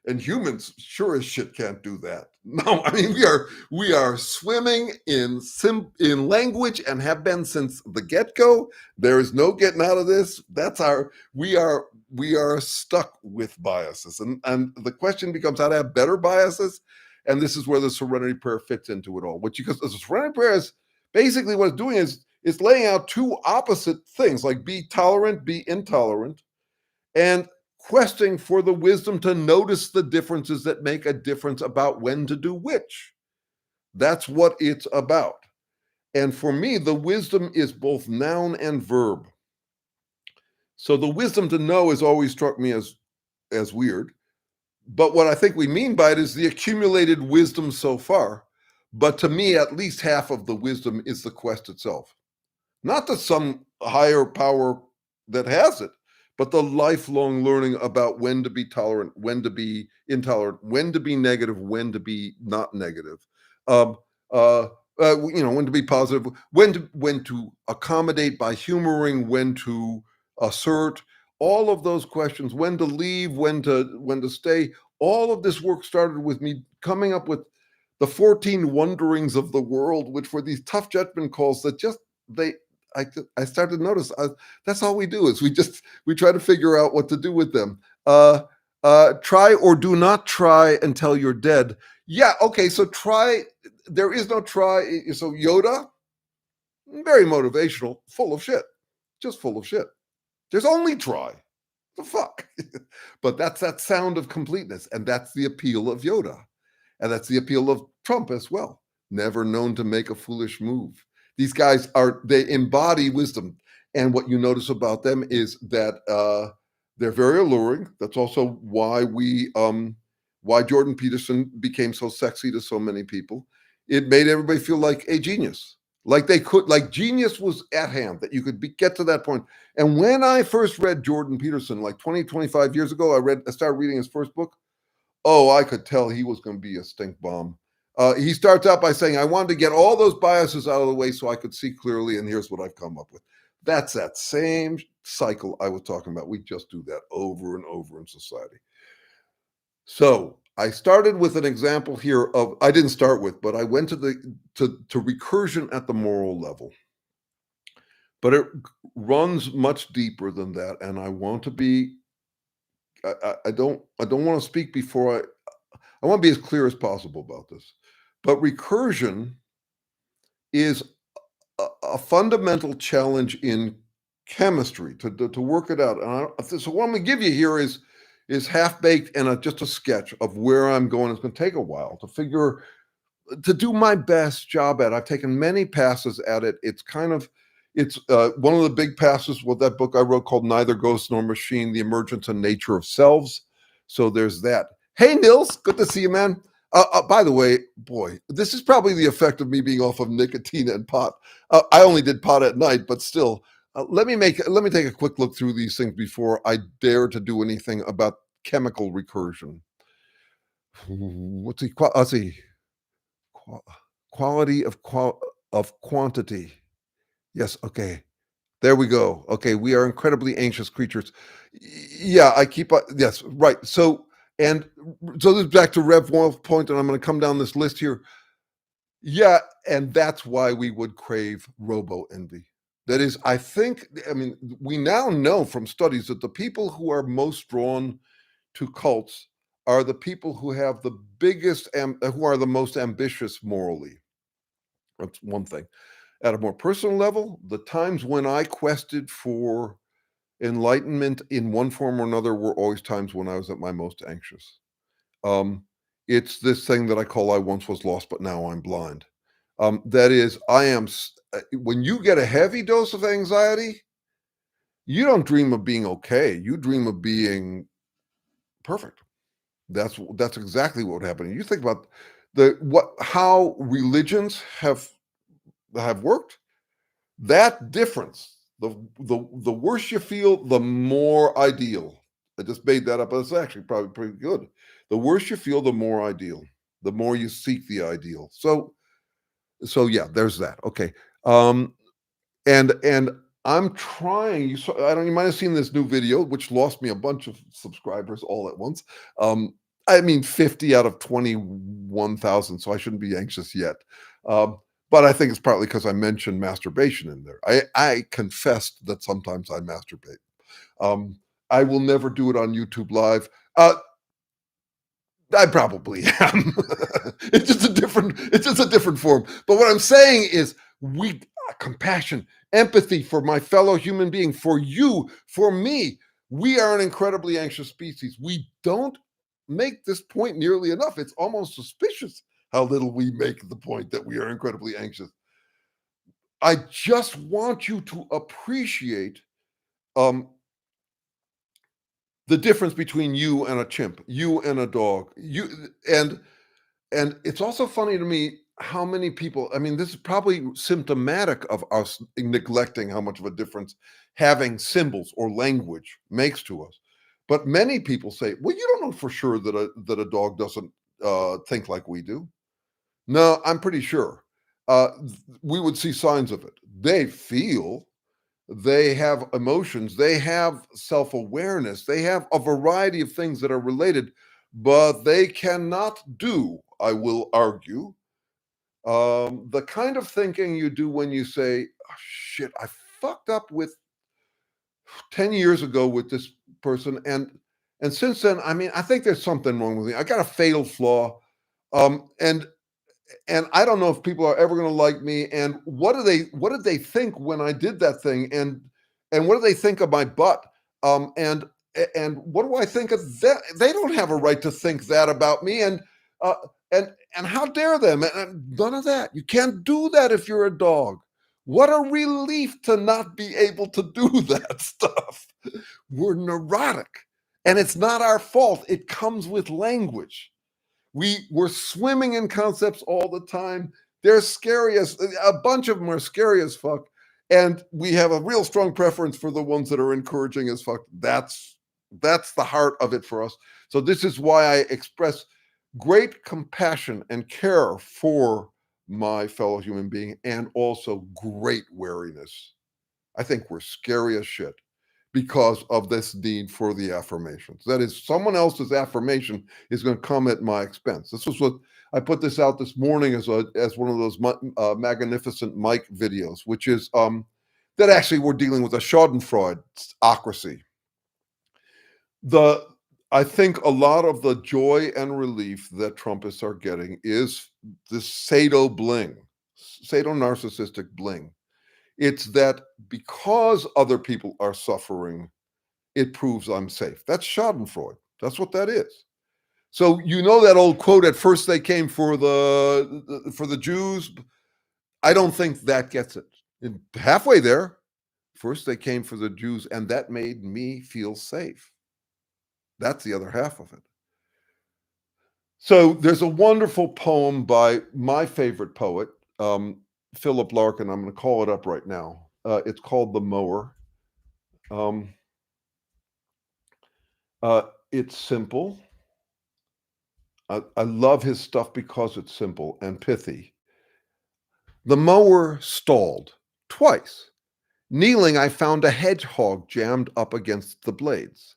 and humans sure as shit can't do that. No, I mean, we are swimming in language and have been since the get-go. There is no getting out of this. We are stuck with biases, and the question becomes how to have better biases. And this is where the Serenity Prayer fits into it all. Because the Serenity Prayer is basically what it's doing is it's laying out two opposite things, like be tolerant, be intolerant, and questing for the wisdom to notice the differences that make a difference about when to do which. That's what it's about. And for me, the wisdom is both noun and verb. So the wisdom to know has always struck me as weird. But what I think we mean by it is the accumulated wisdom so far. But to me, at least half of the wisdom is the quest itself. Not to some higher power that has it, but the lifelong learning about when to be tolerant, when to be intolerant, when to be negative, when to be not negative. Um, when to be positive, when to accommodate by humoring, when to assert, all of those questions, when to leave, when to stay. All of this work started with me coming up with the 14 wonderings of the world, which were these tough judgment calls that just I started to notice that's all we do is we try to figure out what to do with them. Try or do not try until you're dead. Yeah, okay, so try. There is no try. So Yoda, very motivational, full of shit, just full of shit. There's only try. The fuck. But that's that sound of completeness, and that's the appeal of Yoda, and that's the appeal of Trump as well. Never known to make a foolish move. These guys they embody wisdom, and what you notice about them is that they're very alluring. That's also why why Jordan Peterson became so sexy to so many people. It made everybody feel like a genius, like genius was at hand, that you could get to that point. And when I first read Jordan Peterson, like 25 years ago, I started reading his first book. Oh, I could tell he was going to be a stink bomb. He starts out by saying, I wanted to get all those biases out of the way so I could see clearly, and here's what I've come up with. That's that same cycle I was talking about. We just do that over and over in society. So I started with an example here of, I didn't start with, but I went to recursion at the moral level. But it runs much deeper than that, and I want to be, I don't want to speak before I want to be as clear as possible about this. But recursion is a fundamental challenge in chemistry to work it out. And so what I'm going to give you here is half-baked and just a sketch of where I'm going. It's going to take a while to do my best job at it. I've taken many passes at it. It's one of the big passes with that book I wrote called Neither Ghost Nor Machine, The Emergence and Nature of Selves. So there's that. Hey, Nils, good to see you, man. By the way, boy, this is probably the effect of me being off of nicotine and pot. I only did pot at night, but still, let me take a quick look through these things before I dare to do anything about chemical recursion. Let's see. Quality of quantity. Yes, okay. There we go. Okay, we are incredibly anxious creatures. Yeah, yes, right. So this is back to Rev Wolf's point, and I'm going to come down this list here. Yeah, and that's why we would crave robo-envy. That is, we now know from studies that the people who are most drawn to cults are the people who have the biggest, who are the most ambitious morally. That's one thing. At a more personal level, the times when I quested for enlightenment in one form or another were always times when I was at my most anxious. It's this thing that I call I once was lost, but now I'm blind. That is, when you get a heavy dose of anxiety, you don't dream of being okay. You dream of being perfect. That's exactly what happened. You think about how religions have worked. That difference, the worse you feel, the more ideal. I just made that up, but it's actually probably pretty good. The worse you feel, the more ideal. The more you seek the ideal. So yeah, there's that. Okay. And I'm trying. You might have seen this new video, which lost me a bunch of subscribers all at once. 50 out of 21,000. So I shouldn't be anxious yet. But I think it's partly because I mentioned masturbation in there. I confessed that sometimes I masturbate. I will never do it on YouTube Live. I probably am. It's just a different form. But what I'm saying is compassion, empathy for my fellow human being, for you, for me. We are an incredibly anxious species. We don't make this point nearly enough. It's almost suspicious how little we make the point that we are incredibly anxious. I just want you to appreciate um, the difference between you and a chimp, you and a dog, you and it's also funny to me how many people, I mean, this is probably symptomatic of us neglecting how much of a difference having symbols or language makes to us. But many people say, well, you don't know for sure that a dog doesn't think like we do. No, I'm pretty sure. Uh, we would see signs of it. They feel, they have emotions, they have self-awareness, they have a variety of things that are related, but they cannot do, I will argue, the kind of thinking you do when you say, oh, shit, I fucked up with 10 years ago with this person, and since then, I mean, I think there's something wrong with me. I got a fatal flaw. Um, and and I don't know if people are ever going to like me. And what did they think when I did that thing? And what do they think of my butt? Um, and and what do I think of that? They don't have a right to think that about me. Uh, and how dare them? And none of that. You can't do that if you're a dog. What a relief to not be able to do that stuff. We're neurotic, and it's not our fault. It comes with language. We're swimming in concepts all the time. They're scary as a bunch of them are scary as fuck. And we have a real strong preference for the ones that are encouraging as fuck. That's the heart of it for us. So this is why I express great compassion and care for my fellow human being and also great wariness. I think we're scary as shit because of this need for the affirmations. That is, someone else's affirmation is going to come at my expense. This was what I put this out this morning as one of those MAGAnificent Mike videos, which is that actually we're dealing with a Schadenfreudeocracy. The I think a lot of the joy and relief that Trumpists are getting is this sadomasochistic bling. It's that because other people are suffering, it proves I'm safe. That's Schadenfreude. That's what that is. So you know that old quote, at first they came for the Jews. I don't think that gets it. Halfway there, first they came for the Jews, and that made me feel safe. That's the other half of it. So there's a wonderful poem by my favorite poet, Philip Larkin. I'm going to call it up right now. It's called The Mower. Um, it's simple. I love his stuff because it's simple and pithy. The mower stalled twice. Kneeling, I found a hedgehog jammed up against the blades.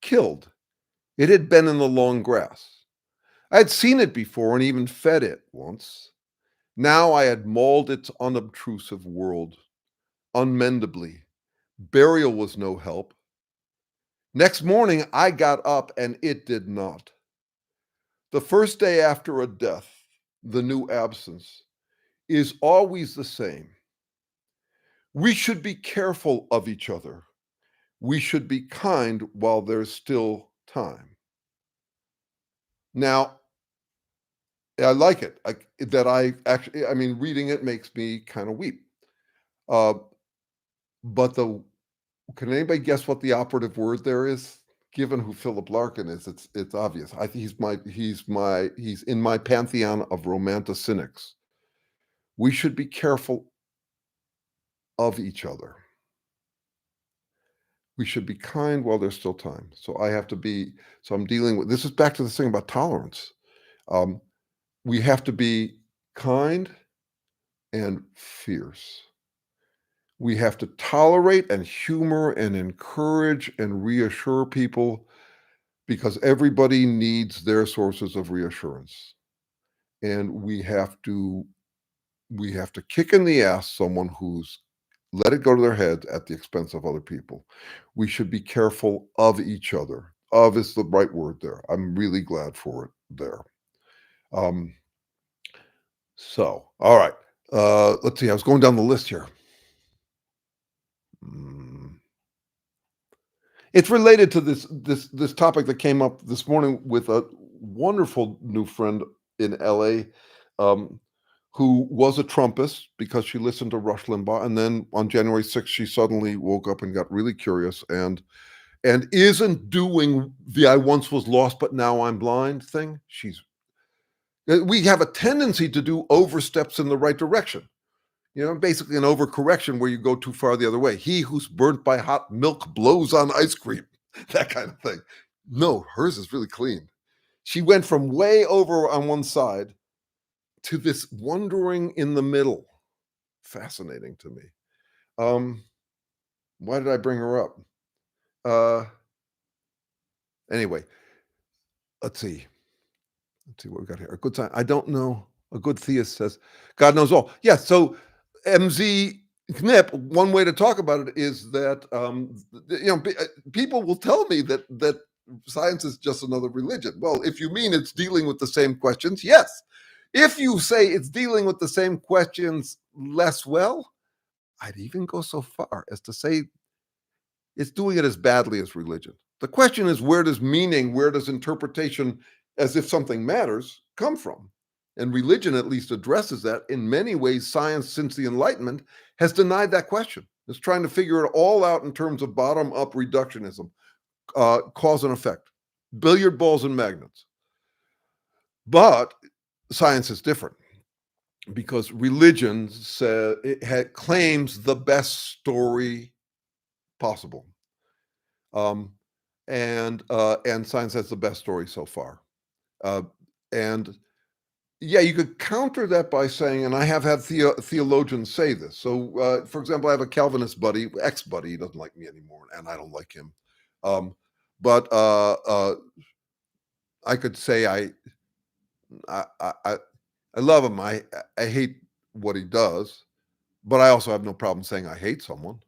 Killed. It had been in the long grass. I had seen it before and even fed it once. Now I had mauled its unobtrusive world, unmendably. Burial was no help. Next morning, I got up and it did not. The first day after a death, the new absence, is always the same. We should be careful of each other. We should be kind while there's still time. Now, I like it. I mean, reading it makes me kind of weep. Uh, but can anybody guess what the operative word there is? Given who Philip Larkin is, it's obvious. I think he's in my pantheon of romantic cynics. We should be careful of each other. We should be kind while there's still time. So I'm dealing with, this is back to this thing about tolerance. We have to be kind and fierce. We have to tolerate and humor and encourage and reassure people because everybody needs their sources of reassurance. And we have to kick in the ass someone who's let it go to their head at the expense of other people. We should be careful of each other. Of is the right word there. I'm really glad for it there. All right. Let's see. I was going down the list here. It's related to this topic that came up this morning with a wonderful new friend in LA, um, who was a Trumpist because she listened to Rush Limbaugh, and then on January 6th, she suddenly woke up and got really curious and isn't doing the "I once was lost, but now I'm blind" thing. We have a tendency to do oversteps in the right direction. Basically an overcorrection where you go too far the other way. He who's burnt by hot milk blows on ice cream, that kind of thing. No, hers is really clean. She went from way over on one side to this wondering in the middle. Fascinating to me. Why did I bring her up? Anyway, let's see. Let's see what we got here. A good sign. I don't know. A good theist says, God knows all. Yeah, so MZ Knip, one way to talk about it is that people will tell me that science is just another religion. Well, if you mean it's dealing with the same questions, yes. If you say it's dealing with the same questions less well, I'd even go so far as to say it's doing it as badly as religion. The question is, where does meaning, where does interpretation, as if something matters, come from? And religion at least addresses that. In many ways, science since the Enlightenment has denied that question. It's trying to figure it all out in terms of bottom-up reductionism, cause and effect, billiard balls and magnets. But science is different because religion claims the best story possible. And science has the best story so far. And yeah, you could counter that by saying, and I have had theologians say this. So, for example, I have a Calvinist buddy, ex-buddy. He doesn't like me anymore, and I don't like him. But I could say I love him. I hate what he does, but I also have no problem saying I hate someone.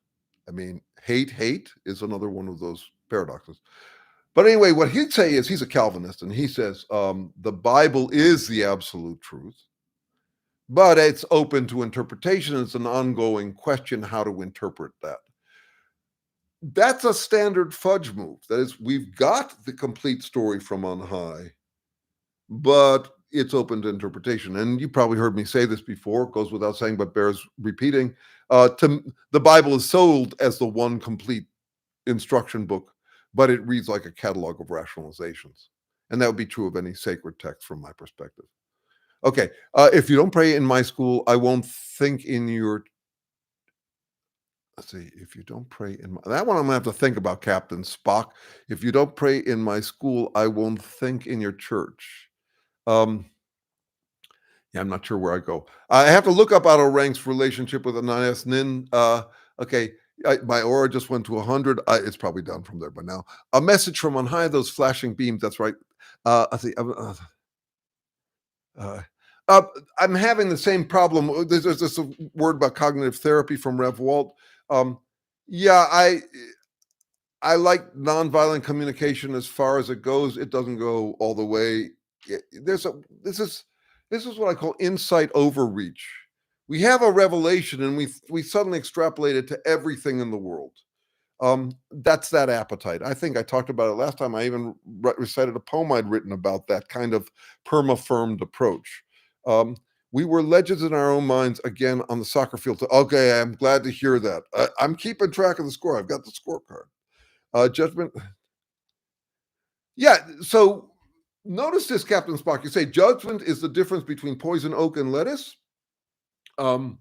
I mean, hate is another one of those paradoxes. But anyway, what he'd say is he's a Calvinist, and he says the Bible is the absolute truth, but it's open to interpretation. It's an ongoing question how to interpret that. That's a standard fudge move. That is, we've got the complete story from on high, but it's open to interpretation. And you probably heard me say this before. It goes without saying, but bears repeating. The Bible is sold as the one complete instruction book, but it reads like a catalog of rationalizations. And that would be true of any sacred text from my perspective. Okay, if you don't pray in my school, I won't think in your... Let's see, if you don't pray in my... That one I'm going to have to think about, Captain Spock. If you don't pray in my school, I won't think in your church. Yeah, I'm not sure where I go. I have to look up Otto Rank's relationship with Ananias Nin. Okay, my aura just went to 100. It's probably down from there by now. A message from on high, those flashing beams. That's right. I see. I'm having the same problem. There's this word about cognitive therapy from Rev Walt. Yeah, I like nonviolent communication as far as it goes. It doesn't go all the way. This is what I call insight overreach. We have a revelation and we suddenly extrapolate it to everything in the world. That's that appetite. I think I talked about it last time. I even recited a poem I'd written about that kind of perma-affirmed approach. We were legends in our own minds again on the soccer field. Okay, I'm glad to hear that. I'm keeping track of the score. I've got the scorecard. Judgment. Yeah, so notice this, Captain Spock. You say judgment is the difference between poison oak and lettuce. So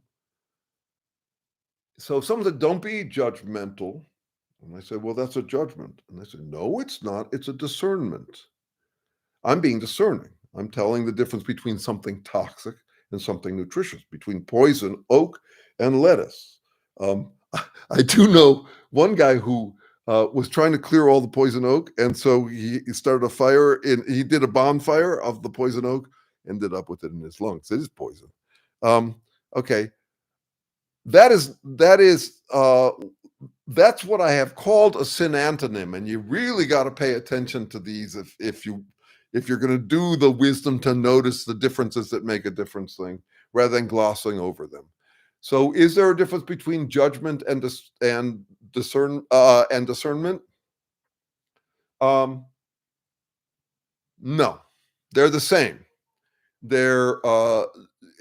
if someone said, don't be judgmental, and I said, well, that's a judgment. And they said, no, it's not. It's a discernment. I'm being discerning. I'm telling the difference between something toxic and something nutritious, between poison oak and lettuce. I do know one guy who was trying to clear all the poison oak, and so he started a fire. He did a bonfire of the poison oak, ended up with it in his lungs. It is poison. Okay, that's what I have called a sin antonym, and you really got to pay attention to these if you're going to do the wisdom to notice the differences that make a difference thing, rather than glossing over them. So, is there a difference between judgment and discernment? Um, no, they're the same. They're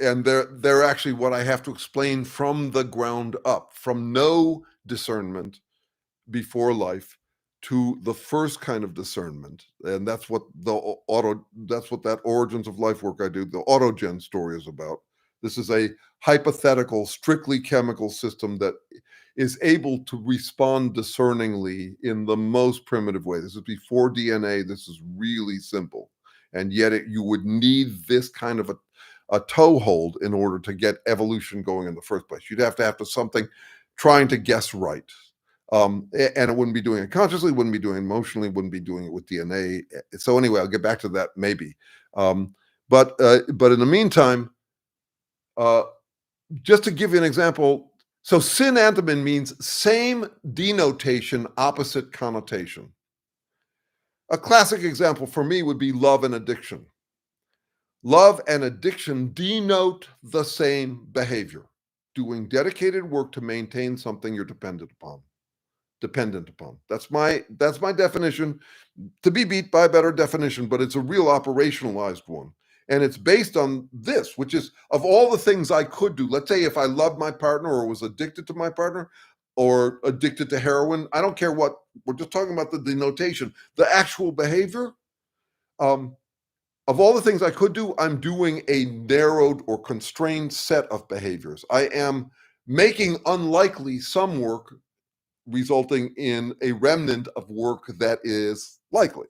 and they're actually what I have to explain from the ground up, from no discernment before life to the first kind of discernment, and that's what that origins of life work I do, the autogen story, is about. This is a hypothetical, strictly chemical system that is able to respond discerningly in the most primitive way. This is before DNA. This is really simple, and yet you would need this kind of a toehold in order to get evolution going in the first place. You'd have to have something trying to guess right. And it wouldn't be doing it consciously, wouldn't be doing it emotionally, wouldn't be doing it with DNA. So anyway, I'll get back to that maybe. But in the meantime, uh, just to give you an example, so synanthomen means same denotation, opposite connotation. A classic example for me would be love and addiction. Love and addiction denote the same behavior, doing dedicated work to maintain something you're dependent upon. That's my definition, to be beat by a better definition, but it's a real operationalized one. And it's based on this, which is, of all the things I could do, let's say if I loved my partner or was addicted to my partner or addicted to heroin, I don't care what, we're just talking about the denotation, the actual behavior. Of all the things I could do, I'm doing a narrowed or constrained set of behaviors. I am making unlikely some work, resulting in a remnant of work that is likely.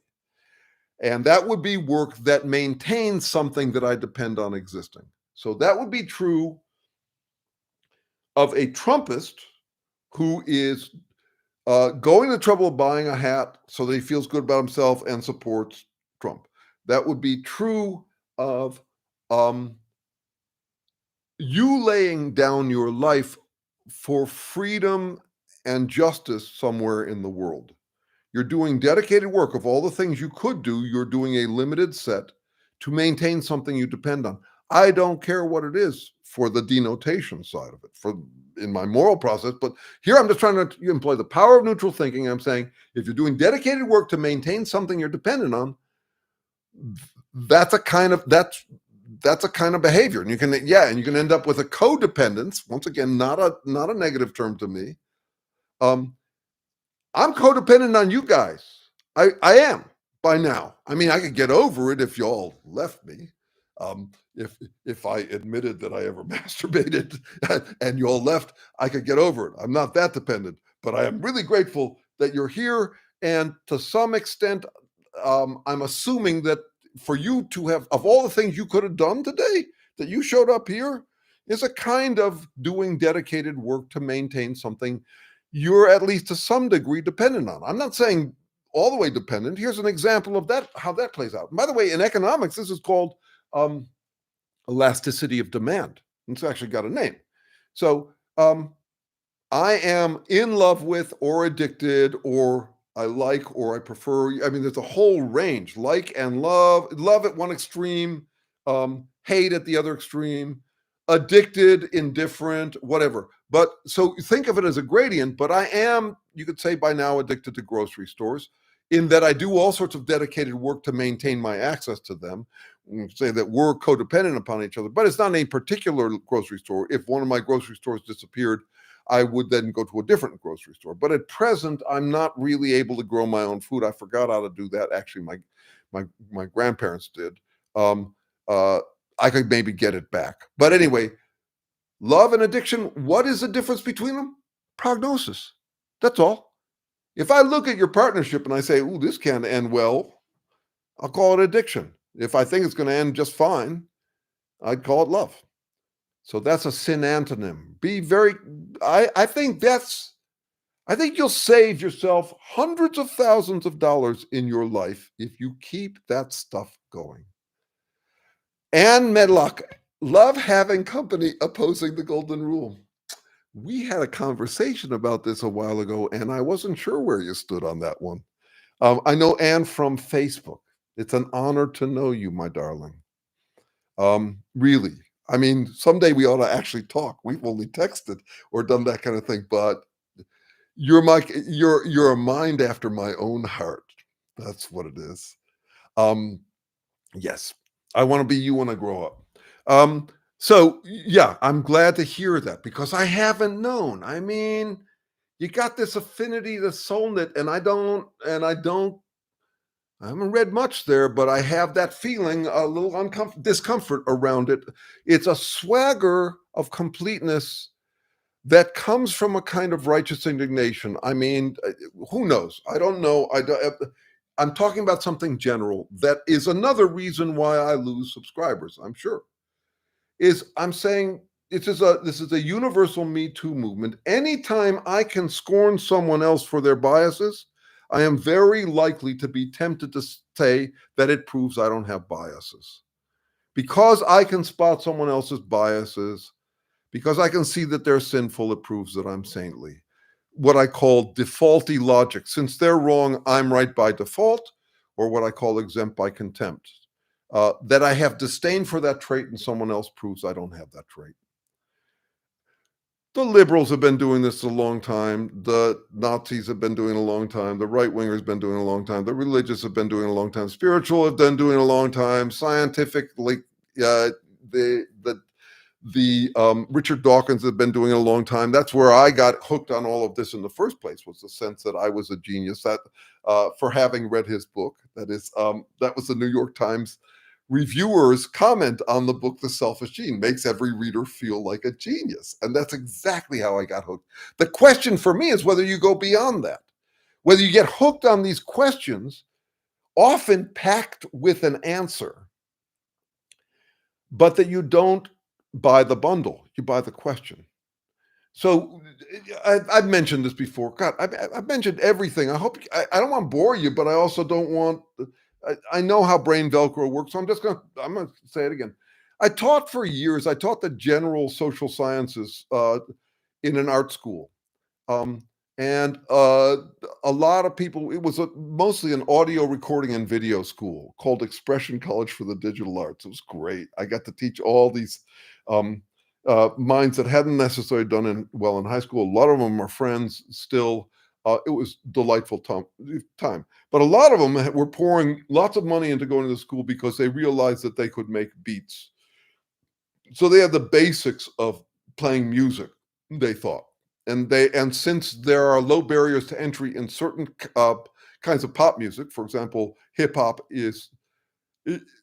And that would be work that maintains something that I depend on existing. So that would be true of a Trumpist who is going to the trouble of buying a hat so that he feels good about himself and supports Trump. That would be true of you laying down your life for freedom and justice somewhere in the world. You're doing dedicated work. Of all the things you could do, you're doing a limited set to maintain something you depend on. I don't care what it is for the denotation side of it, for in my moral process. But here I'm just trying to employ the power of neutral thinking. I'm saying if you're doing dedicated work to maintain something you're dependent on, that's a kind of behavior. And you can end up with a codependence. Once again, not a negative term to me. I'm codependent on you guys. I am by now. I mean, I could get over it if y'all left me. If I admitted that I ever masturbated and y'all left, I could get over it. I'm not that dependent, but I am really grateful that you're here. And to some extent, I'm assuming that for you to have, of all the things you could have done today, that you showed up here is a kind of doing dedicated work to maintain something you're at least to some degree dependent on. I'm not saying all the way dependent. Here's an example of that, how that plays out. And by the way, in economics, this is called elasticity of demand. It's actually got a name. So I am in love with or addicted or I like or I prefer. I mean, there's a whole range, like and love at one extreme, hate at the other extreme, addicted, indifferent, whatever. But so think of it as a gradient, but I am, you could say by now, addicted to grocery stores in that I do all sorts of dedicated work to maintain my access to them. We can say that we're codependent upon each other, but it's not any particular grocery store. If one of my grocery stores disappeared, I would then go to a different grocery store. But at present, I'm not really able to grow my own food. I forgot how to do that. Actually, my grandparents did. I could maybe get it back. But anyway, love and addiction, what is the difference between them? Prognosis. That's all. If I look at your partnership and I say, ooh, this can't end well, I'll call it addiction. If I think it's going to end just fine, I'd call it love. So that's a synantonym. Be very, I think you'll save yourself hundreds of thousands of dollars in your life if you keep that stuff going. Anne Medlock, love having company opposing the golden rule. We had a conversation about this a while ago, and I wasn't sure where you stood on that one. I know Anne from Facebook. It's an honor to know you, my darling. Really. I mean, someday we ought to actually talk. We've only texted or done that kind of thing, but you're a mind after my own heart. That's what it is. Um, yes, I want to be you when I grow up. Um, so yeah, I'm glad to hear that because I haven't known. I mean, you got this affinity to soulnet, and I haven't read much there, but I have that feeling, a little discomfort around it. It's a swagger of completeness that comes from a kind of righteous indignation. I mean, who knows? I don't know. I'm talking about something general that is another reason why I lose subscribers, I'm sure. Is I'm saying this is a universal Me Too movement. Anytime I can scorn someone else for their biases, I am very likely to be tempted to say that it proves I don't have biases. Because I can spot someone else's biases, because I can see that they're sinful, it proves that I'm saintly. What I call defaulty logic. Since they're wrong, I'm right by default, or what I call exempt by contempt. That I have disdain for that trait in someone else proves I don't have that trait. The liberals have been doing this a long time. The Nazis have been doing it a long time. The right wingers have been doing it a long time. The religious have been doing it a long time. Spiritual have been doing it a long time. Scientifically, the Richard Dawkins have been doing it a long time. That's where I got hooked on all of this in the first place, was the sense that I was a genius, that for having read his book. That was the New York Times reviewers' comment on the book The Selfish Gene: makes every reader feel like a genius. And that's exactly how I got hooked. The question for me is whether you go beyond that, whether you get hooked on these questions, often packed with an answer, but that you don't buy the bundle, you buy the question. So I've mentioned this before. God, I've mentioned everything. I don't want to bore you, but I also don't want. I know how brain Velcro works, so I'm gonna say it again. I taught for years. I taught the general social sciences in an art school, um, and a lot of people. It was mostly an audio recording and video school called Expression College for the Digital Arts. It was great. I got to teach all these um, minds that hadn't necessarily done well in high school. A lot of them are friends still. It was delightful time, but a lot of them were pouring lots of money into going to the school because they realized that they could make beats. So they had the basics of playing music, they thought. And since there are low barriers to entry in certain kinds of pop music, for example, hip hop is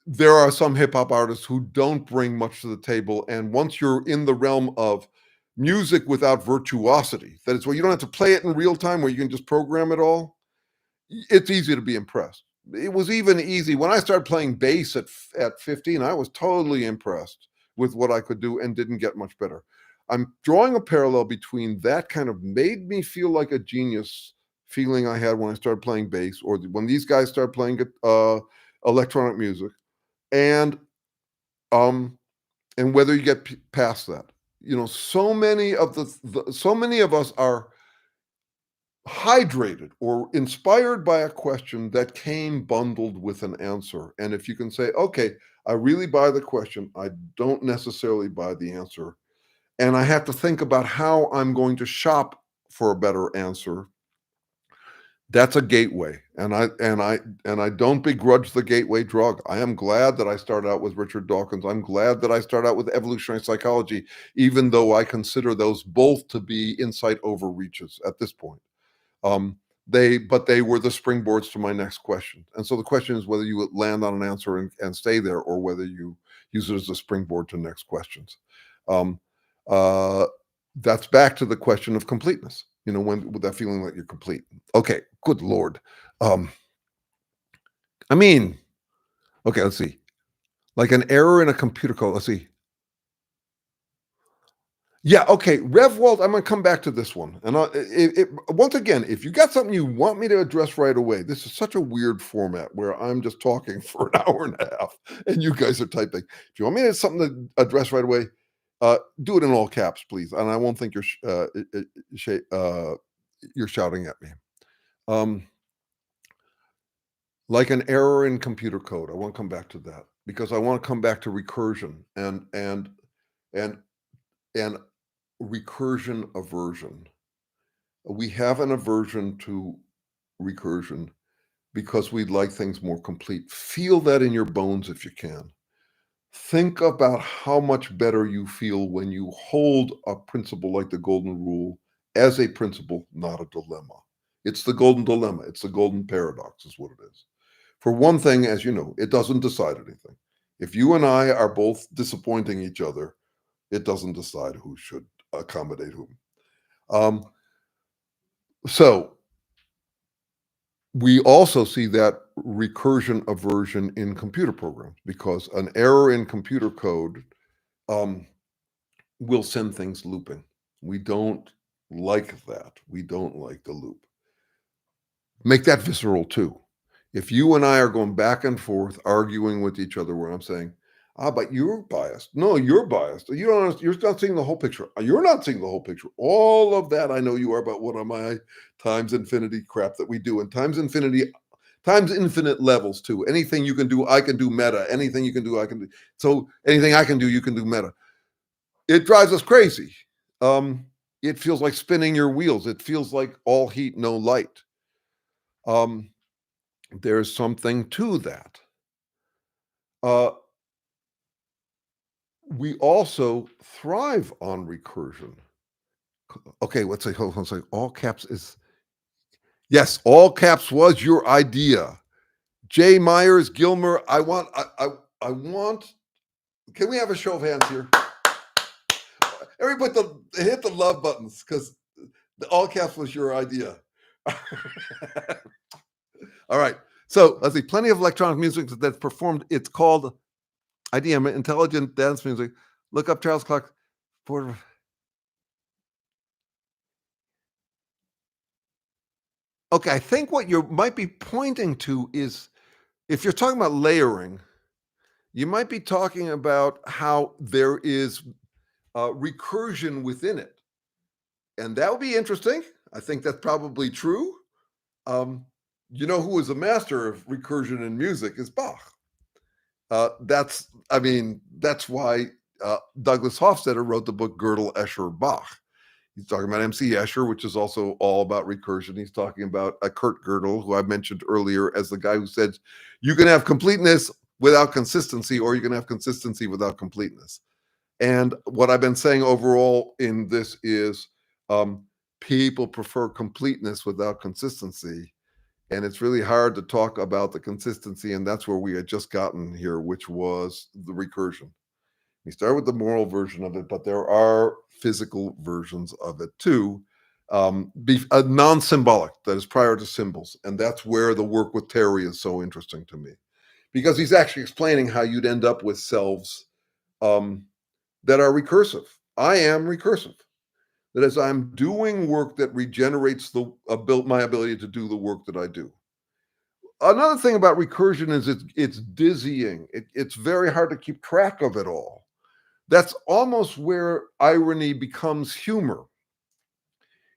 there are some hip hop artists who don't bring much to the table. And once you're in the realm of music without virtuosity, that is, where you don't have to play it in real time, where you can just program it all, it's easy to be impressed. It was even easy when I started playing bass at 15. I was totally impressed with what I could do and didn't get much better. I'm drawing a parallel between that kind of made me feel like a genius feeling I had when I started playing bass, or when these guys started playing electronic music, and um and whether you get past that. So many of so many of us are hydrated or inspired by a question that came bundled with an answer. And if you can say, okay, I really buy the question, I don't necessarily buy the answer, and I have to think about how I'm going to shop for a better answer, that's a gateway. And I don't begrudge the gateway drug. I am glad that I started out with Richard Dawkins. I'm glad that I started out with evolutionary psychology, even though I consider those both to be insight overreaches at this point. Um, they were the springboards to my next question. And so the question is whether you would land on an answer and stay there, or whether you use it as a springboard to next questions. Um, uh, that's back to the question of completeness. When with that feeling that you're complete. Okay, good Lord. Um, I mean, okay, let's see. Like an error in a computer code. Let's see. Yeah, okay. RevWalt, I'm going to come back to this one. And once again, if you got something you want me to address right away, this is such a weird format where I'm just talking for an hour and a half and you guys are typing. If you want me to have something to address right away, do it in all caps, please. And I won't think you're shouting at me. Like an error in computer code. I want to come back to that because I want to come back to recursion and and recursion aversion. We have an aversion to recursion because we'd like things more complete. Feel that in your bones if you can. Think about how much better you feel when you hold a principle like the golden rule as a principle, not a dilemma. It's the golden dilemma. It's the golden paradox, is what it is. For one thing, as you know, it doesn't decide anything. If you and I are both disappointing each other, it doesn't decide who should accommodate whom. So we also see that recursion aversion in computer programs, because an error in computer code will send things looping. We don't like that. We don't like the loop. Make that visceral too. If you and I are going back and forth arguing with each other, where I'm saying, but you're biased. No, you're biased. You don't. You're not seeing the whole picture. You're not seeing the whole picture. All of that I know you are, about what am I times infinity crap that we do, and times infinite levels too. Anything you can do, I can do meta. Anything you can do, I can do. So anything I can do, you can do meta. It drives us crazy. It feels like spinning your wheels. It feels like all heat, no light. There's something to that. We also thrive on recursion. Okay, let's say, hold on a second. All caps is, yes, all caps was your idea. Jay Myers, Gilmer, I want, can we have a show of hands here? Everybody hit the love buttons, because the all caps was your idea. All right. So let's see. Plenty of electronic music that's performed. It's called IDM, intelligent dance music. Look up Charles Clark. Okay, I think what you might be pointing to is, if you're talking about layering, you might be talking about how there is recursion within it. And that would be interesting. I think that's probably true. You know who was a master of recursion in music is Bach. That's why Douglas Hofstadter wrote the book Gödel, Escher, Bach. He's talking about MC Escher, which is also all about recursion. He's talking about Kurt Gödel, who I mentioned earlier as the guy who said, you can have completeness without consistency, or you can have consistency without completeness. And what I've been saying overall in this is people prefer completeness without consistency. And it's really hard to talk about the consistency. And that's where we had just gotten here, which was the recursion. We start with the moral version of it, but there are physical versions of it too. Non-symbolic, that is prior to symbols. And that's where the work with Terry is so interesting to me, because he's actually explaining how you'd end up with selves that are recursive. I am recursive. That is, I'm doing work that regenerates my ability to do the work that I do. Another thing about recursion is it's dizzying. It's very hard to keep track of it all. That's almost where irony becomes humor,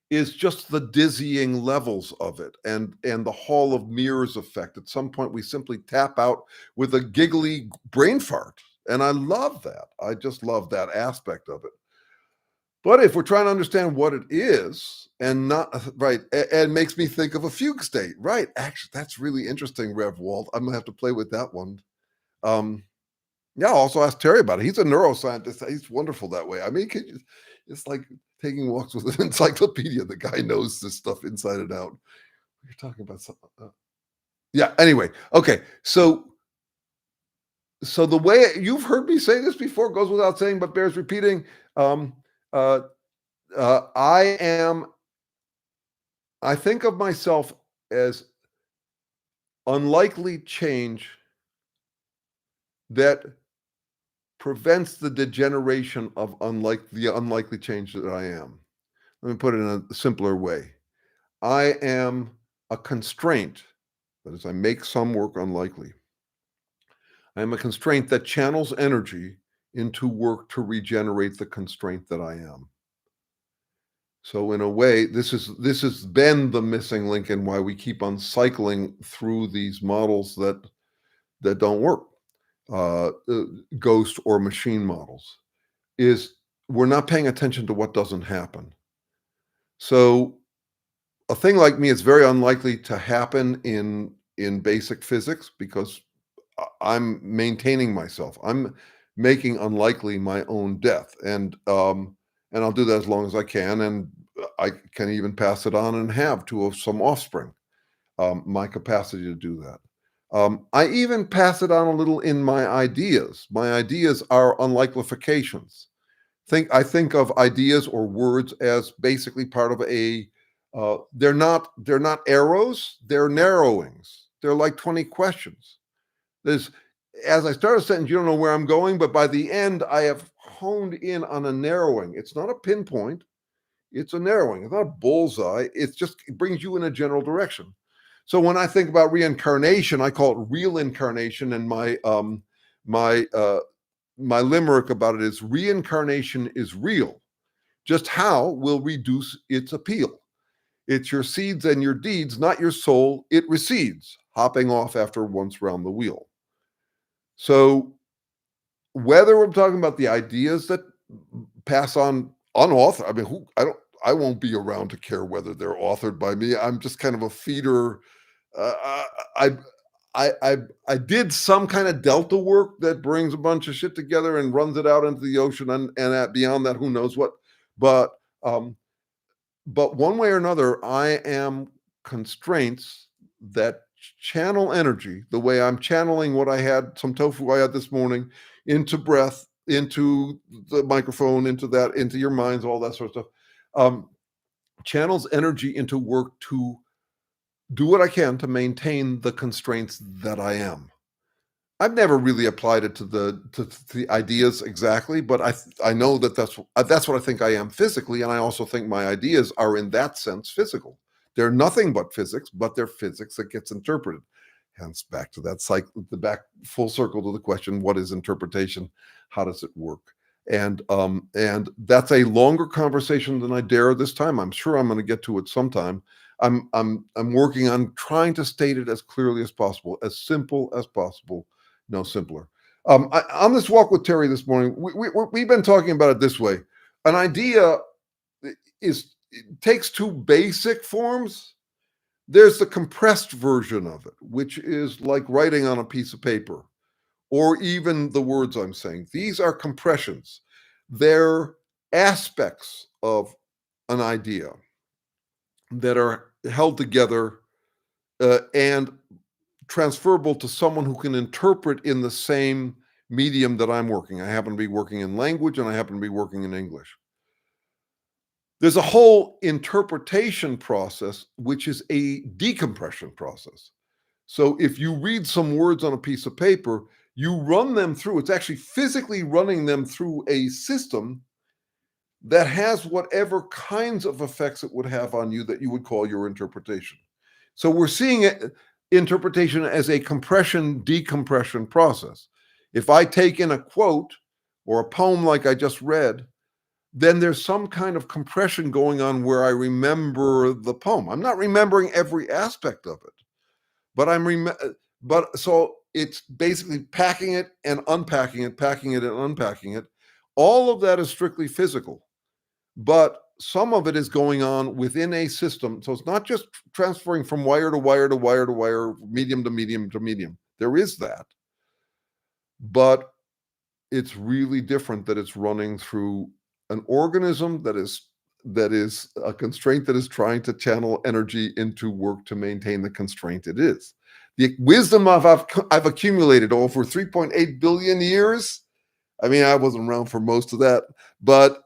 is just the dizzying levels of it, and the Hall of Mirrors effect. At some point, we simply tap out with a giggly brain fart. And I love that. I just love that aspect of it. But if we're trying to understand what it is, and not right, it makes me think of a fugue state. Right. Actually, that's really interesting, Rev Walt. I'm gonna have to play with that one. Yeah, I'll also ask Terry about it. He's a neuroscientist. He's wonderful that way. I mean, it's like taking walks with an encyclopedia. The guy knows this stuff inside and out. You're talking about something. Yeah. Anyway, okay. So the way, you've heard me say this before, goes without saying, but bears repeating. I think of myself as unlikely change that prevents the degeneration of the unlikely change that I am. Let me put it in a simpler way. I am a constraint. That is, I make some work unlikely. I am a constraint that channels energy into work to regenerate the constraint that I am. So in a way, this has been the missing link in why we keep on cycling through these models that don't work. Ghost or machine models, is we're not paying attention to what doesn't happen. So a thing like me is very unlikely to happen in in basic physics because I'm maintaining myself. I'm making unlikely my own death, and I'll do that as long as I can, and I can even pass it on and have to some offspring. My capacity to do that. I even pass it on a little in my ideas. My ideas are unlikelifications. I think of ideas or words as basically part of a. They're not arrows. They're narrowings. They're like 20 questions. There's As I start a sentence, you don't know where I'm going, but by the end, I have honed in on a narrowing. It's not a pinpoint. It's a narrowing. It's not a bullseye. It brings you in a general direction. So when I think about reincarnation, I call it real incarnation, and my my limerick about it is reincarnation is real. Just how will reduce its appeal. It's your seeds and your deeds, not your soul. It recedes, hopping off after once round the wheel. So whether we're talking about the ideas that pass on unauthored, I mean, I won't be around to care whether they're authored by me. I'm just kind of a feeder. Uh, I, I did some kind of delta work that brings a bunch of shit together and runs it out into the ocean, and beyond that, who knows what. But um, but one way or another, I am constraints that channel energy the way I'm channeling what I had, some tofu I had this morning, into breath, into the microphone, into your minds, all that sort of stuff. Channels energy into work to do what I can to maintain the constraints that I am. I've never really applied it to the ideas exactly, but I know that that's what I think I am physically, and I also think my ideas are in that sense physical. They're nothing but physics, but they're physics that gets interpreted. Hence, back to that cycle, back full circle to the question: what is interpretation? How does it work? And that's a longer conversation than I dare this time. I'm sure I'm going to get to it sometime. I'm working on trying to state it as clearly as possible, as simple as possible, no simpler. On this walk with Terry this morning, we've been talking about it this way. An idea takes two basic forms. There's the compressed version of it, which is like writing on a piece of paper, or even the words I'm saying. These are compressions. They're aspects of an idea that are held together and transferable to someone who can interpret in the same medium that I'm working. I happen to be working in language, and I happen to be working in English. There's a whole interpretation process, which is a decompression process. So if you read some words on a piece of paper, you run them through, it's actually physically running them through a system that has whatever kinds of effects it would have on you that you would call your interpretation. So we're seeing interpretation as a compression decompression process. If I take in a quote or a poem like I just read, then there's some kind of compression going on where I remember the poem. I'm not remembering every aspect of it, but so it's basically packing it and unpacking it, packing it and unpacking it. All of that is strictly physical, but some of it is going on within a system. So it's not just transferring from wire to wire to wire to wire, medium to medium to medium. There is that, but it's really different that it's running through an organism that is a constraint that is trying to channel energy into work to maintain the constraint it is. The wisdom I've accumulated over 3.8 billion years. I mean, I wasn't around for most of that, but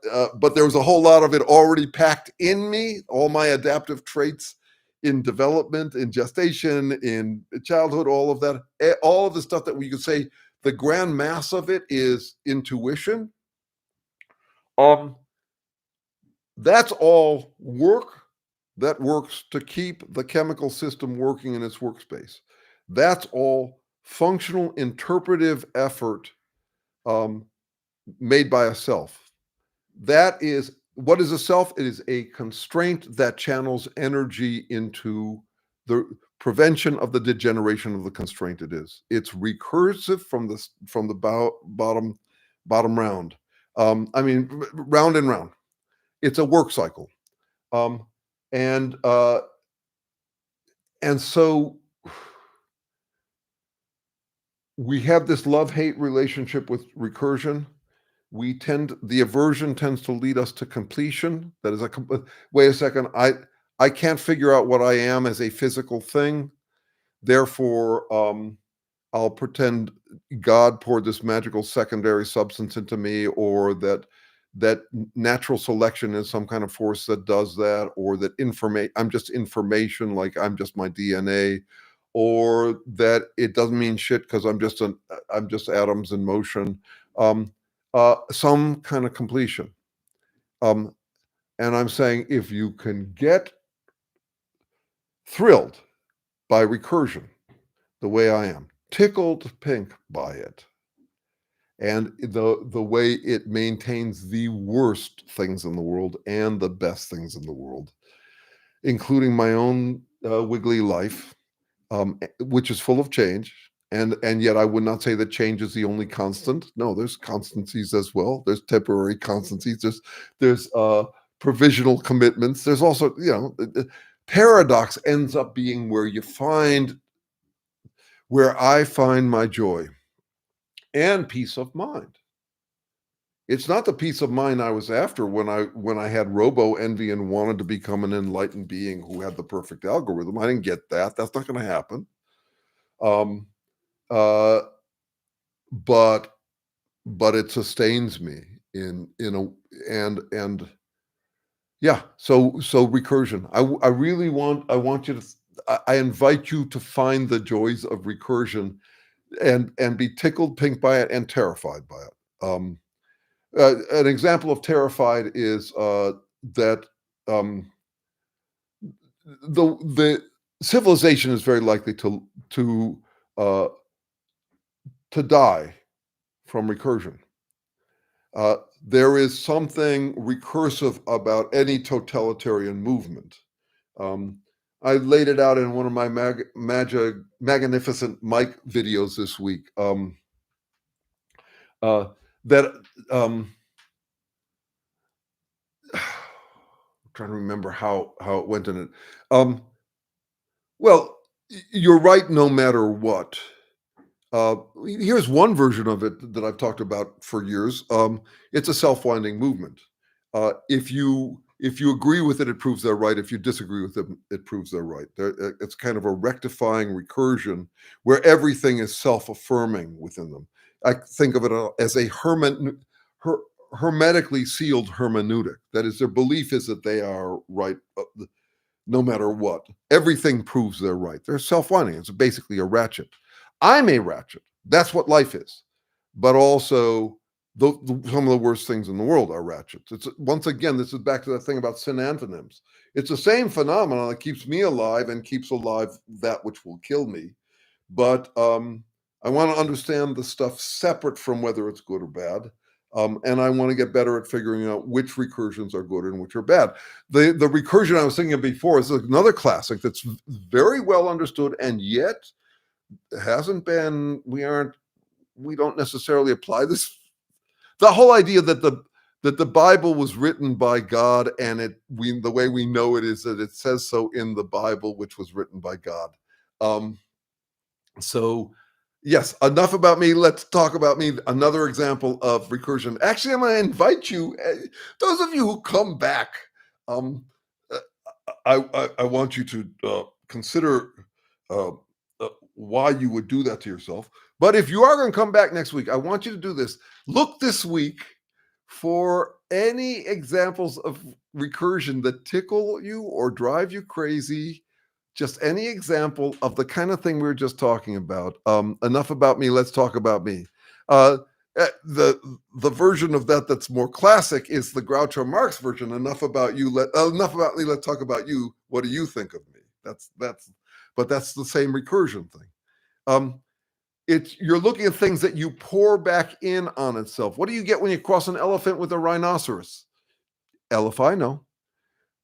there was a whole lot of it already packed in me. All my adaptive traits in development, in gestation, in childhood, all of that, all of the stuff that we could say the grand mass of it is intuition. That's all work that works to keep the chemical system working in its workspace. That's all functional interpretive effort made by a self. That is what is a self? It is a constraint that channels energy into the prevention of the degeneration of the constraint it is. It's recursive from the bottom round. Round and round. It's a work cycle. Um, and uh, and so we have this love-hate relationship with recursion. The aversion tends to lead us to completion. That is wait a second, I can't figure out what I am as a physical thing. Therefore, I'll pretend God poured this magical secondary substance into me, or that natural selection is some kind of force that does that, or that I'm just information, like I'm just my DNA, or that it doesn't mean shit because I'm just atoms in motion. Um, some kind of completion. Um, and I'm saying, if you can get thrilled by recursion the way I am, tickled pink by it, and the way it maintains the worst things in the world and the best things in the world, including my own wiggly life, which is full of change. And yet I would not say that change is the only constant. No, there's constancies as well. There's temporary constancies. There's provisional commitments. There's also, paradox ends up being where I find my joy and peace of mind. It's not the peace of mind I was after when I had robo envy and wanted to become an enlightened being who had the perfect algorithm. I didn't get that. That's not going to happen. Um, uh, but it sustains me in a and yeah. So recursion. I want you to. I invite you to find the joys of recursion and be tickled pink by it and terrified by it. An example of terrified is that um, the civilization is very likely uh, to die from recursion. There is something recursive about any totalitarian movement. Um, I laid it out in one of my MAGAnificent Mike videos this week. Uh, that I'm trying to remember how it went in it. Well, you're right no matter what. Here's one version of it that I've talked about for years. It's a self-winding movement. If you agree with it, it proves they're right. If you disagree with them, it proves they're right. It's kind of a rectifying recursion where everything is self-affirming within them. I think of it as a hermetically sealed hermeneutic. That is, their belief is that they are right no matter what. Everything proves they're right. They're self-winding. It's basically a ratchet. I'm a ratchet. That's what life is. But also, some of the worst things in the world are ratchets. It's once again, this is back to that thing about sin antonyms. It's the same phenomenon that keeps me alive and keeps alive that which will kill me. But I want to understand the stuff separate from whether it's good or bad. And I want to get better at figuring out which recursions are good and which are bad. The recursion I was thinking of before is another classic that's very well understood, and yet hasn't been. We don't necessarily apply this. The whole idea that the Bible was written by God, and the way we know it is that it says so in the Bible, which was written by God. So yes, enough about me. Let's talk about me. Another example of recursion. Actually, I'm going to invite you, those of you who come back. Um, I want you to consider why you would do that to yourself. But if you are going to come back next week, I want you to do this. Look this week for any examples of recursion that tickle you or drive you crazy. Just any example of the kind of thing we were just talking about. Enough about me. Let's talk about me. The version of that that's more classic is the Groucho Marx version. Enough about you. Enough about me. Let's talk about you. What do you think of me? But that's the same recursion thing. You're looking at things that you pour back in on itself. What do you get when you cross an elephant with a rhinoceros? Elephino.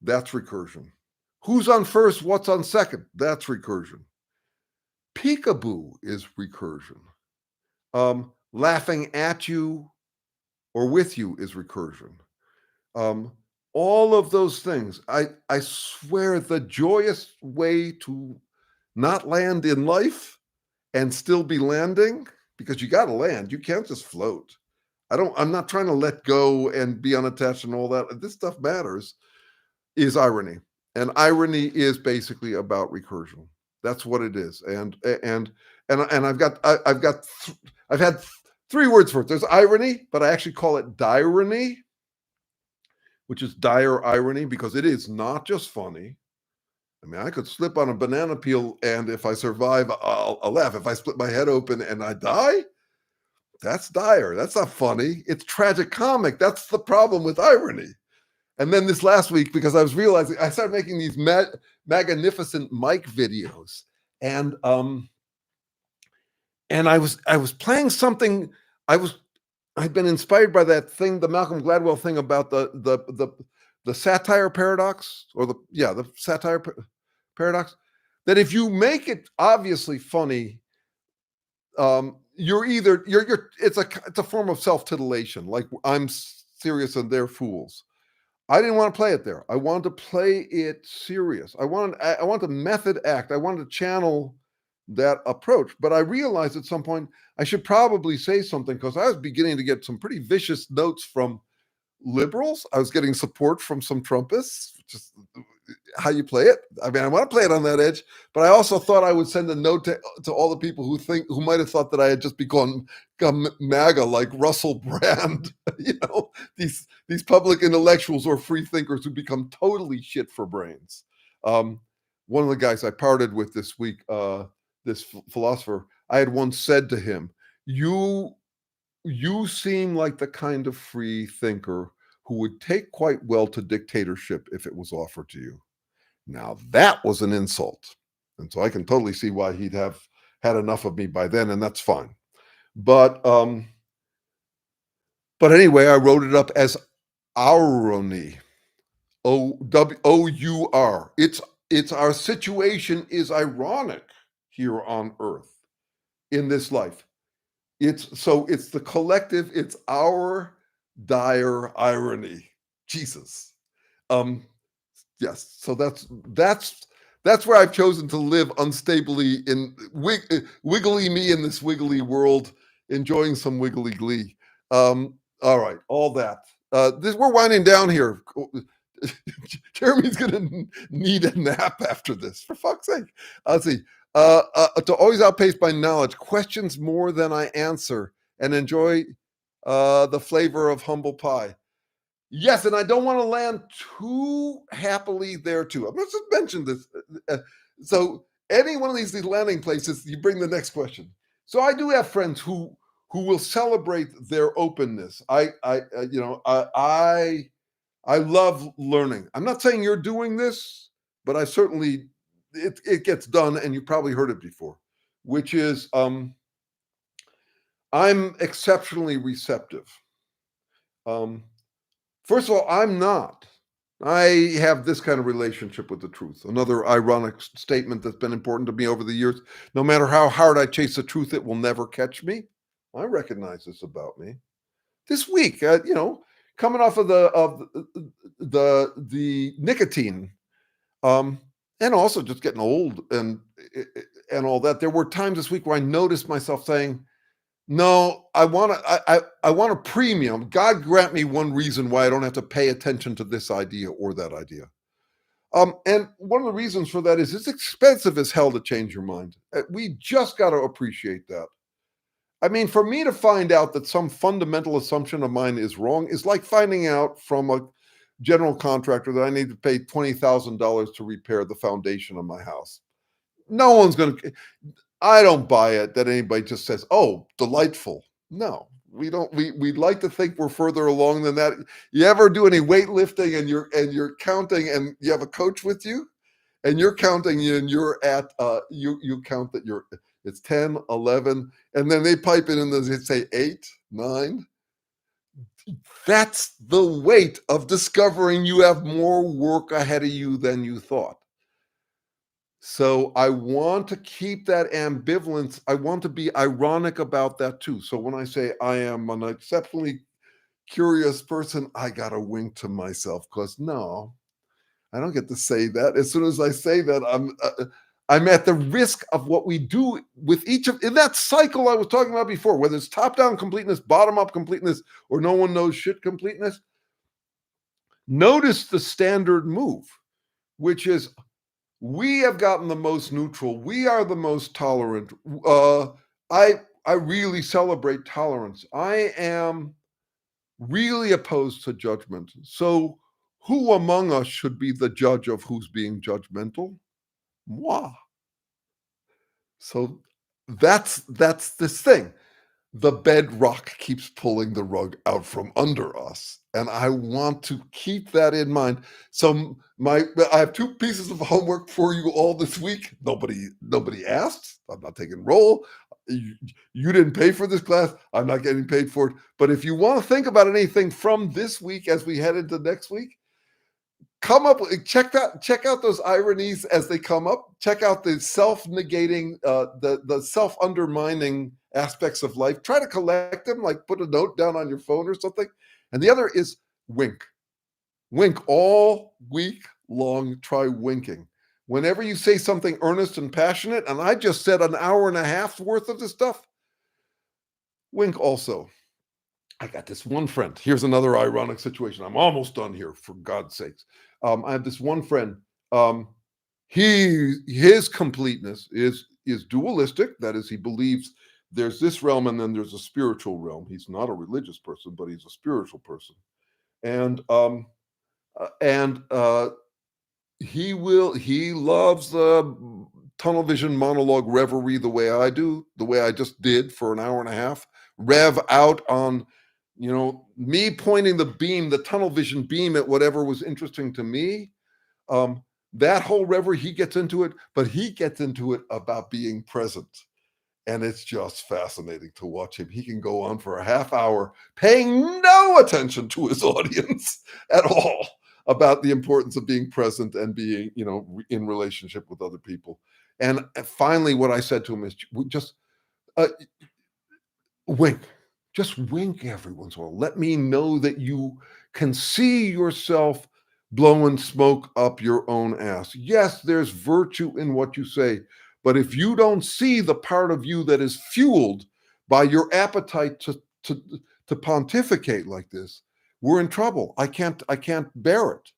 That's recursion. Who's on first? What's on second? That's recursion. Peekaboo is recursion. Laughing at you or with you is recursion. All of those things. I swear the joyous way to not land in life and still be landing because you got to land. You can't just float. I'm not trying to let go and be unattached and all that. This stuff matters, is irony. And irony is basically about recursion. That's what it is. And I've had three words for it. There's irony, but I actually call it dirony, which is dire irony, because it is not just funny. I mean, I could slip on a banana peel, and if I survive, I'll laugh. If I split my head open and I die, that's dire. That's not funny. It's tragic comic. That's the problem with irony. And then this last week, because I was realizing, I started making these MAGAnificent Mike videos, and I was playing something. I'd been inspired by that thing, the Malcolm Gladwell thing about the satire paradox, or the satire paradox, that if you make it obviously funny, it's a form of self-titillation, like I'm serious and they're fools. I didn't want to play it there. I wanted to play it serious. I wanted to method act. I wanted to channel that approach. But I realized at some point I should probably say something, because I was beginning to get some pretty vicious notes from liberals. I was getting support from some Trumpists. Just how you play it. I mean, I want to play it on that edge, but I also thought I would send a note to all the people who might have thought that I had just become MAGA, like Russell Brand. These public intellectuals or free thinkers who become totally shit for brains. One of the guys I parted with this week, this philosopher, I had once said to him, you seem like the kind of free thinker who would take quite well to dictatorship if it was offered to you. Now that was an insult. And so I can totally see why he'd have had enough of me by then, and that's fine. But anyway, I wrote it up as irony. O-U-R. It's our situation is ironic here on earth in this life. It's the collective, it's our dire irony. Jesus. Yes. So that's where I've chosen to live unstably in wiggly me in this wiggly world, enjoying some wiggly glee. All right, all that. We're winding down here. Jeremy's gonna need a nap after this, for fuck's sake. Let's see. To always outpace my knowledge, questions more than I answer, and enjoy the flavor of humble pie. Yes, and I don't want to land too happily there too. I'm going to just mention this. So any one of these landing places, you bring the next question. So I do have friends who will celebrate their openness. I love learning. I'm not saying you're doing this, but I certainly it gets done, and you probably heard it before, which is I'm exceptionally receptive. First of all, I'm not. I have this kind of relationship with the truth. Another ironic statement that's been important to me over the years. No matter how hard I chase the truth, it will never catch me. I recognize this about me. This week, coming off of the nicotine, and also just getting old and all that, there were times this week where I noticed myself saying, no, I want a premium. God grant me one reason why I don't have to pay attention to this idea or that idea. And one of the reasons for that is it's expensive as hell to change your mind. We just got to appreciate that. I mean, for me to find out that some fundamental assumption of mine is wrong is like finding out from a general contractor that I need to pay $20,000 to repair the foundation of my house. No one's going to... I don't buy it that anybody just says, "Oh, delightful." No, we don't. We'd like to think we're further along than that. You ever do any weightlifting and you're counting, and you have a coach with you, and you're counting, and you're at you count that it's 10, 11, and then they pipe in and they say 8, 9. That's the weight of discovering you have more work ahead of you than you thought. So I want to keep that ambivalence. I want to be ironic about that too. So when I say I am an exceptionally curious person, I got to wink to myself, because no, I don't get to say that. As soon as I say that, I'm at the risk of what we do with each of in that cycle I was talking about before, whether it's top-down completeness, bottom-up completeness, or no one knows shit completeness. Notice the standard move, which is we have gotten the most neutral. We are the most tolerant. I really celebrate tolerance. I am really opposed to judgment. So who among us should be the judge of who's being judgmental? Moi. So that's this thing. The bedrock keeps pulling the rug out from under us, and I want to keep that in mind. So I have two pieces of homework for you all this week. Nobody asked. I'm not taking roll. You didn't pay for this class. I'm not getting paid for it. But if you want to think about anything from this week as we head into next week, come up check out those ironies as they come up. Check out the self-negating, the self-undermining aspects of life. Try to collect them, like put a note down on your phone or something. And the other is wink. Wink all week long. Try winking. Whenever you say something earnest and passionate, and I just said an hour and a half's worth of this stuff, wink also. I got this one friend. Here's another ironic situation. I'm almost done here, for God's sakes. I have this one friend. His completeness is dualistic. That is, he believes there's this realm and then there's a spiritual realm. He's not a religious person, but he's a spiritual person. And he loves the tunnel vision monologue reverie the way I do, the way I just did for an hour and a half. Rev out on me pointing the tunnel vision beam at whatever was interesting to me. That whole reverie, he gets into it, but he gets into it about being present. And it's just fascinating to watch him. He can go on for a half hour paying no attention to his audience at all about the importance of being present and being, in relationship with other people. And finally, what I said to him is just wink. Just wink every once in a while. Let me know that you can see yourself blowing smoke up your own ass. Yes, there's virtue in what you say, but if you don't see the part of you that is fueled by your appetite to pontificate like this, we're in trouble. I can't bear it.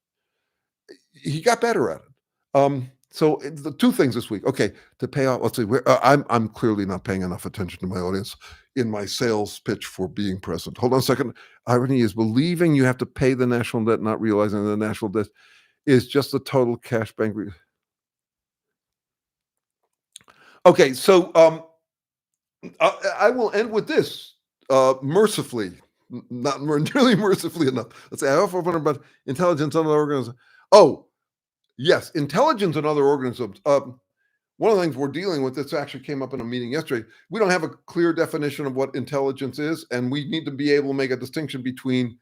He got better at it. So the two things this week. Okay, to pay off. Let's see. I'm clearly not paying enough attention to my audience in my sales pitch for being present. Hold on a second. Irony is believing you have to pay the national debt, not realizing the national debt is just a total cash bank. Okay, so I will end with this mercifully, not nearly mercifully enough. Let's say I offer about intelligence on other organisms. Oh, yes, intelligence in other organisms. One of the things we're dealing with, this actually came up in a meeting yesterday, we don't have a clear definition of what intelligence is, and we need to be able to make a distinction between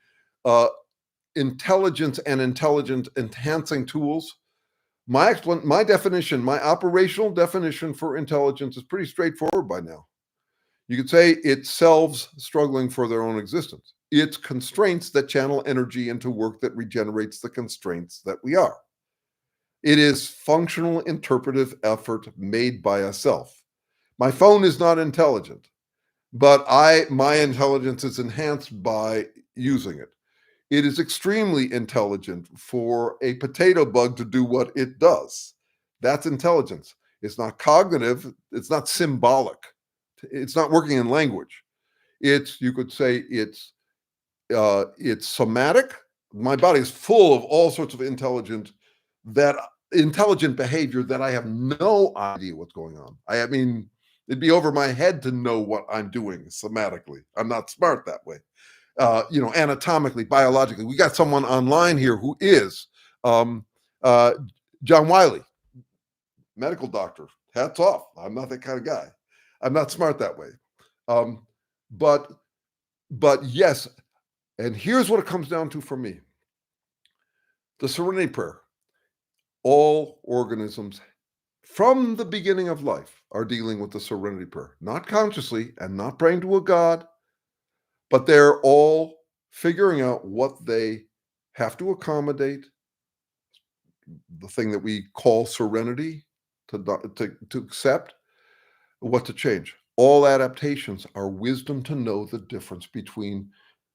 intelligence and intelligent enhancing tools. My definition, my operational definition for intelligence is pretty straightforward by now. You could say it's selves struggling for their own existence. It's constraints that channel energy into work that regenerates the constraints that we are. It is functional interpretive effort made by a self. My phone is not intelligent, but my intelligence is enhanced by using it. It is extremely intelligent for a potato bug to do what it does. That's intelligence. It's not cognitive. It's not symbolic. It's not working in language. You could say it's somatic. My body is full of all sorts of intelligent behavior that I have no idea what's going on. I mean, it'd be over my head to know what I'm doing somatically. I'm not smart that way. Anatomically, biologically. We got someone online here who is John Wiley, medical doctor. Hats off. I'm not that kind of guy. I'm not smart that way. But yes, and here's what it comes down to for me. The Serenity Prayer. All organisms from the beginning of life are dealing with the Serenity Prayer, not consciously and not praying to a God, but they're all figuring out what they have to accommodate, the thing that we call serenity, to accept, what to change. All adaptations are wisdom to know the difference between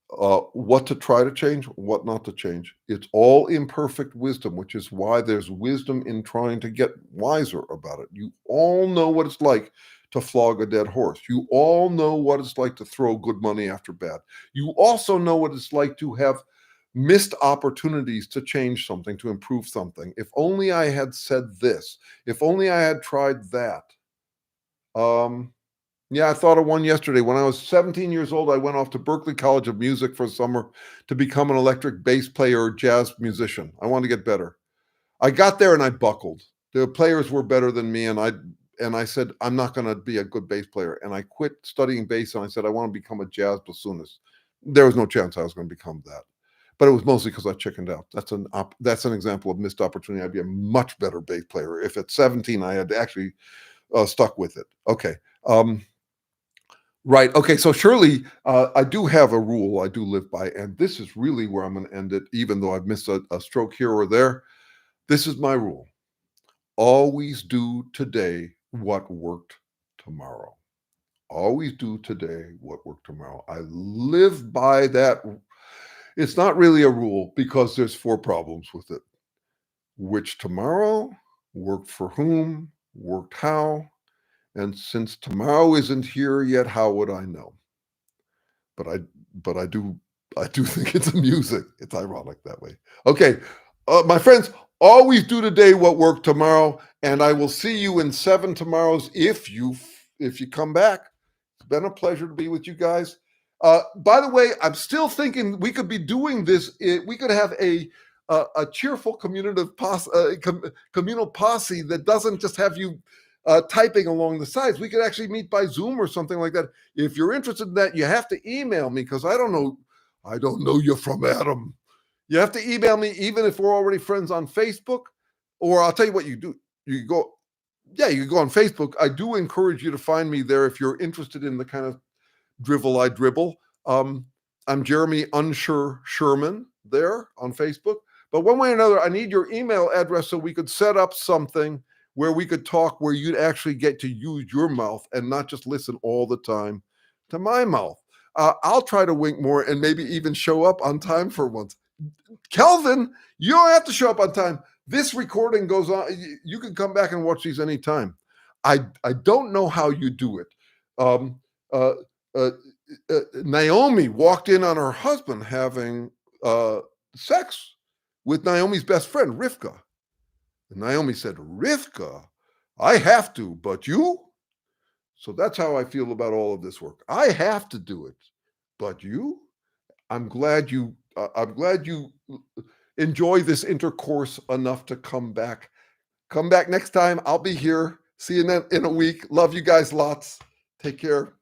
what to try to change, what not to change. It's all imperfect wisdom, which is why there's wisdom in trying to get wiser about it. You all know what it's like to flog a dead horse. You all know what it's like to throw good money after bad. You also know what it's like to have missed opportunities to change something, to improve something. If only I had said this, if only I had tried that. Yeah, I thought of one yesterday. When I was 17 years old, I went off to Berkeley College of Music for a summer to become an electric bass player or jazz musician. I wanted to get better. I got there and I buckled. The players were better than me, and I said, I'm not going to be a good bass player. And I quit studying bass, and I said, I want to become a jazz bassoonist. There was no chance I was going to become that. But it was mostly because I chickened out. That's an example of missed opportunity. I'd be a much better bass player if at 17 I had actually stuck with it. Okay. Right. Okay. So surely I do have a rule I do live by, and this is really where I'm going to end it, even though I've missed a stroke here or there. This is my rule. Always do today what worked tomorrow. Always do today what worked tomorrow. I live by that. It's not really a rule because there's 4 problems with it. Which tomorrow, worked for whom, worked how, and since tomorrow isn't here yet, how would I know? But I do think it's amusing. It's ironic that way. Okay, my friends, always do today what worked tomorrow, and I will see you in 7 tomorrows if you come back. It's been a pleasure to be with you guys. By the way, I'm still thinking we could be doing this. We could have a cheerful communal posse that doesn't just have you typing along the sides. We could actually meet by Zoom or something like that. If you're interested in that, you have to email me because I don't know you from Adam. You have to email me even if we're already friends on Facebook, or I'll tell you what you do. You go on Facebook. I do encourage you to find me there if you're interested in the kind of drivel I dribble. I'm Jeremy Unsure Sherman there on Facebook. But one way or another, I need your email address so we could set up something where we could talk, where you'd actually get to use your mouth and not just listen all the time to my mouth. I'll try to wink more and maybe even show up on time for once. Kelvin, you don't have to show up on time. This recording goes on. You can come back and watch these anytime. I don't know how you do it. Naomi walked in on her husband having sex with Naomi's best friend, Rivka. And Naomi said, Rivka, I have to, but you? So that's how I feel about all of this work. I have to do it, but you? I'm glad you enjoy this intercourse enough to come back. Come back next time. I'll be here. See you in a week. Love you guys lots. Take care.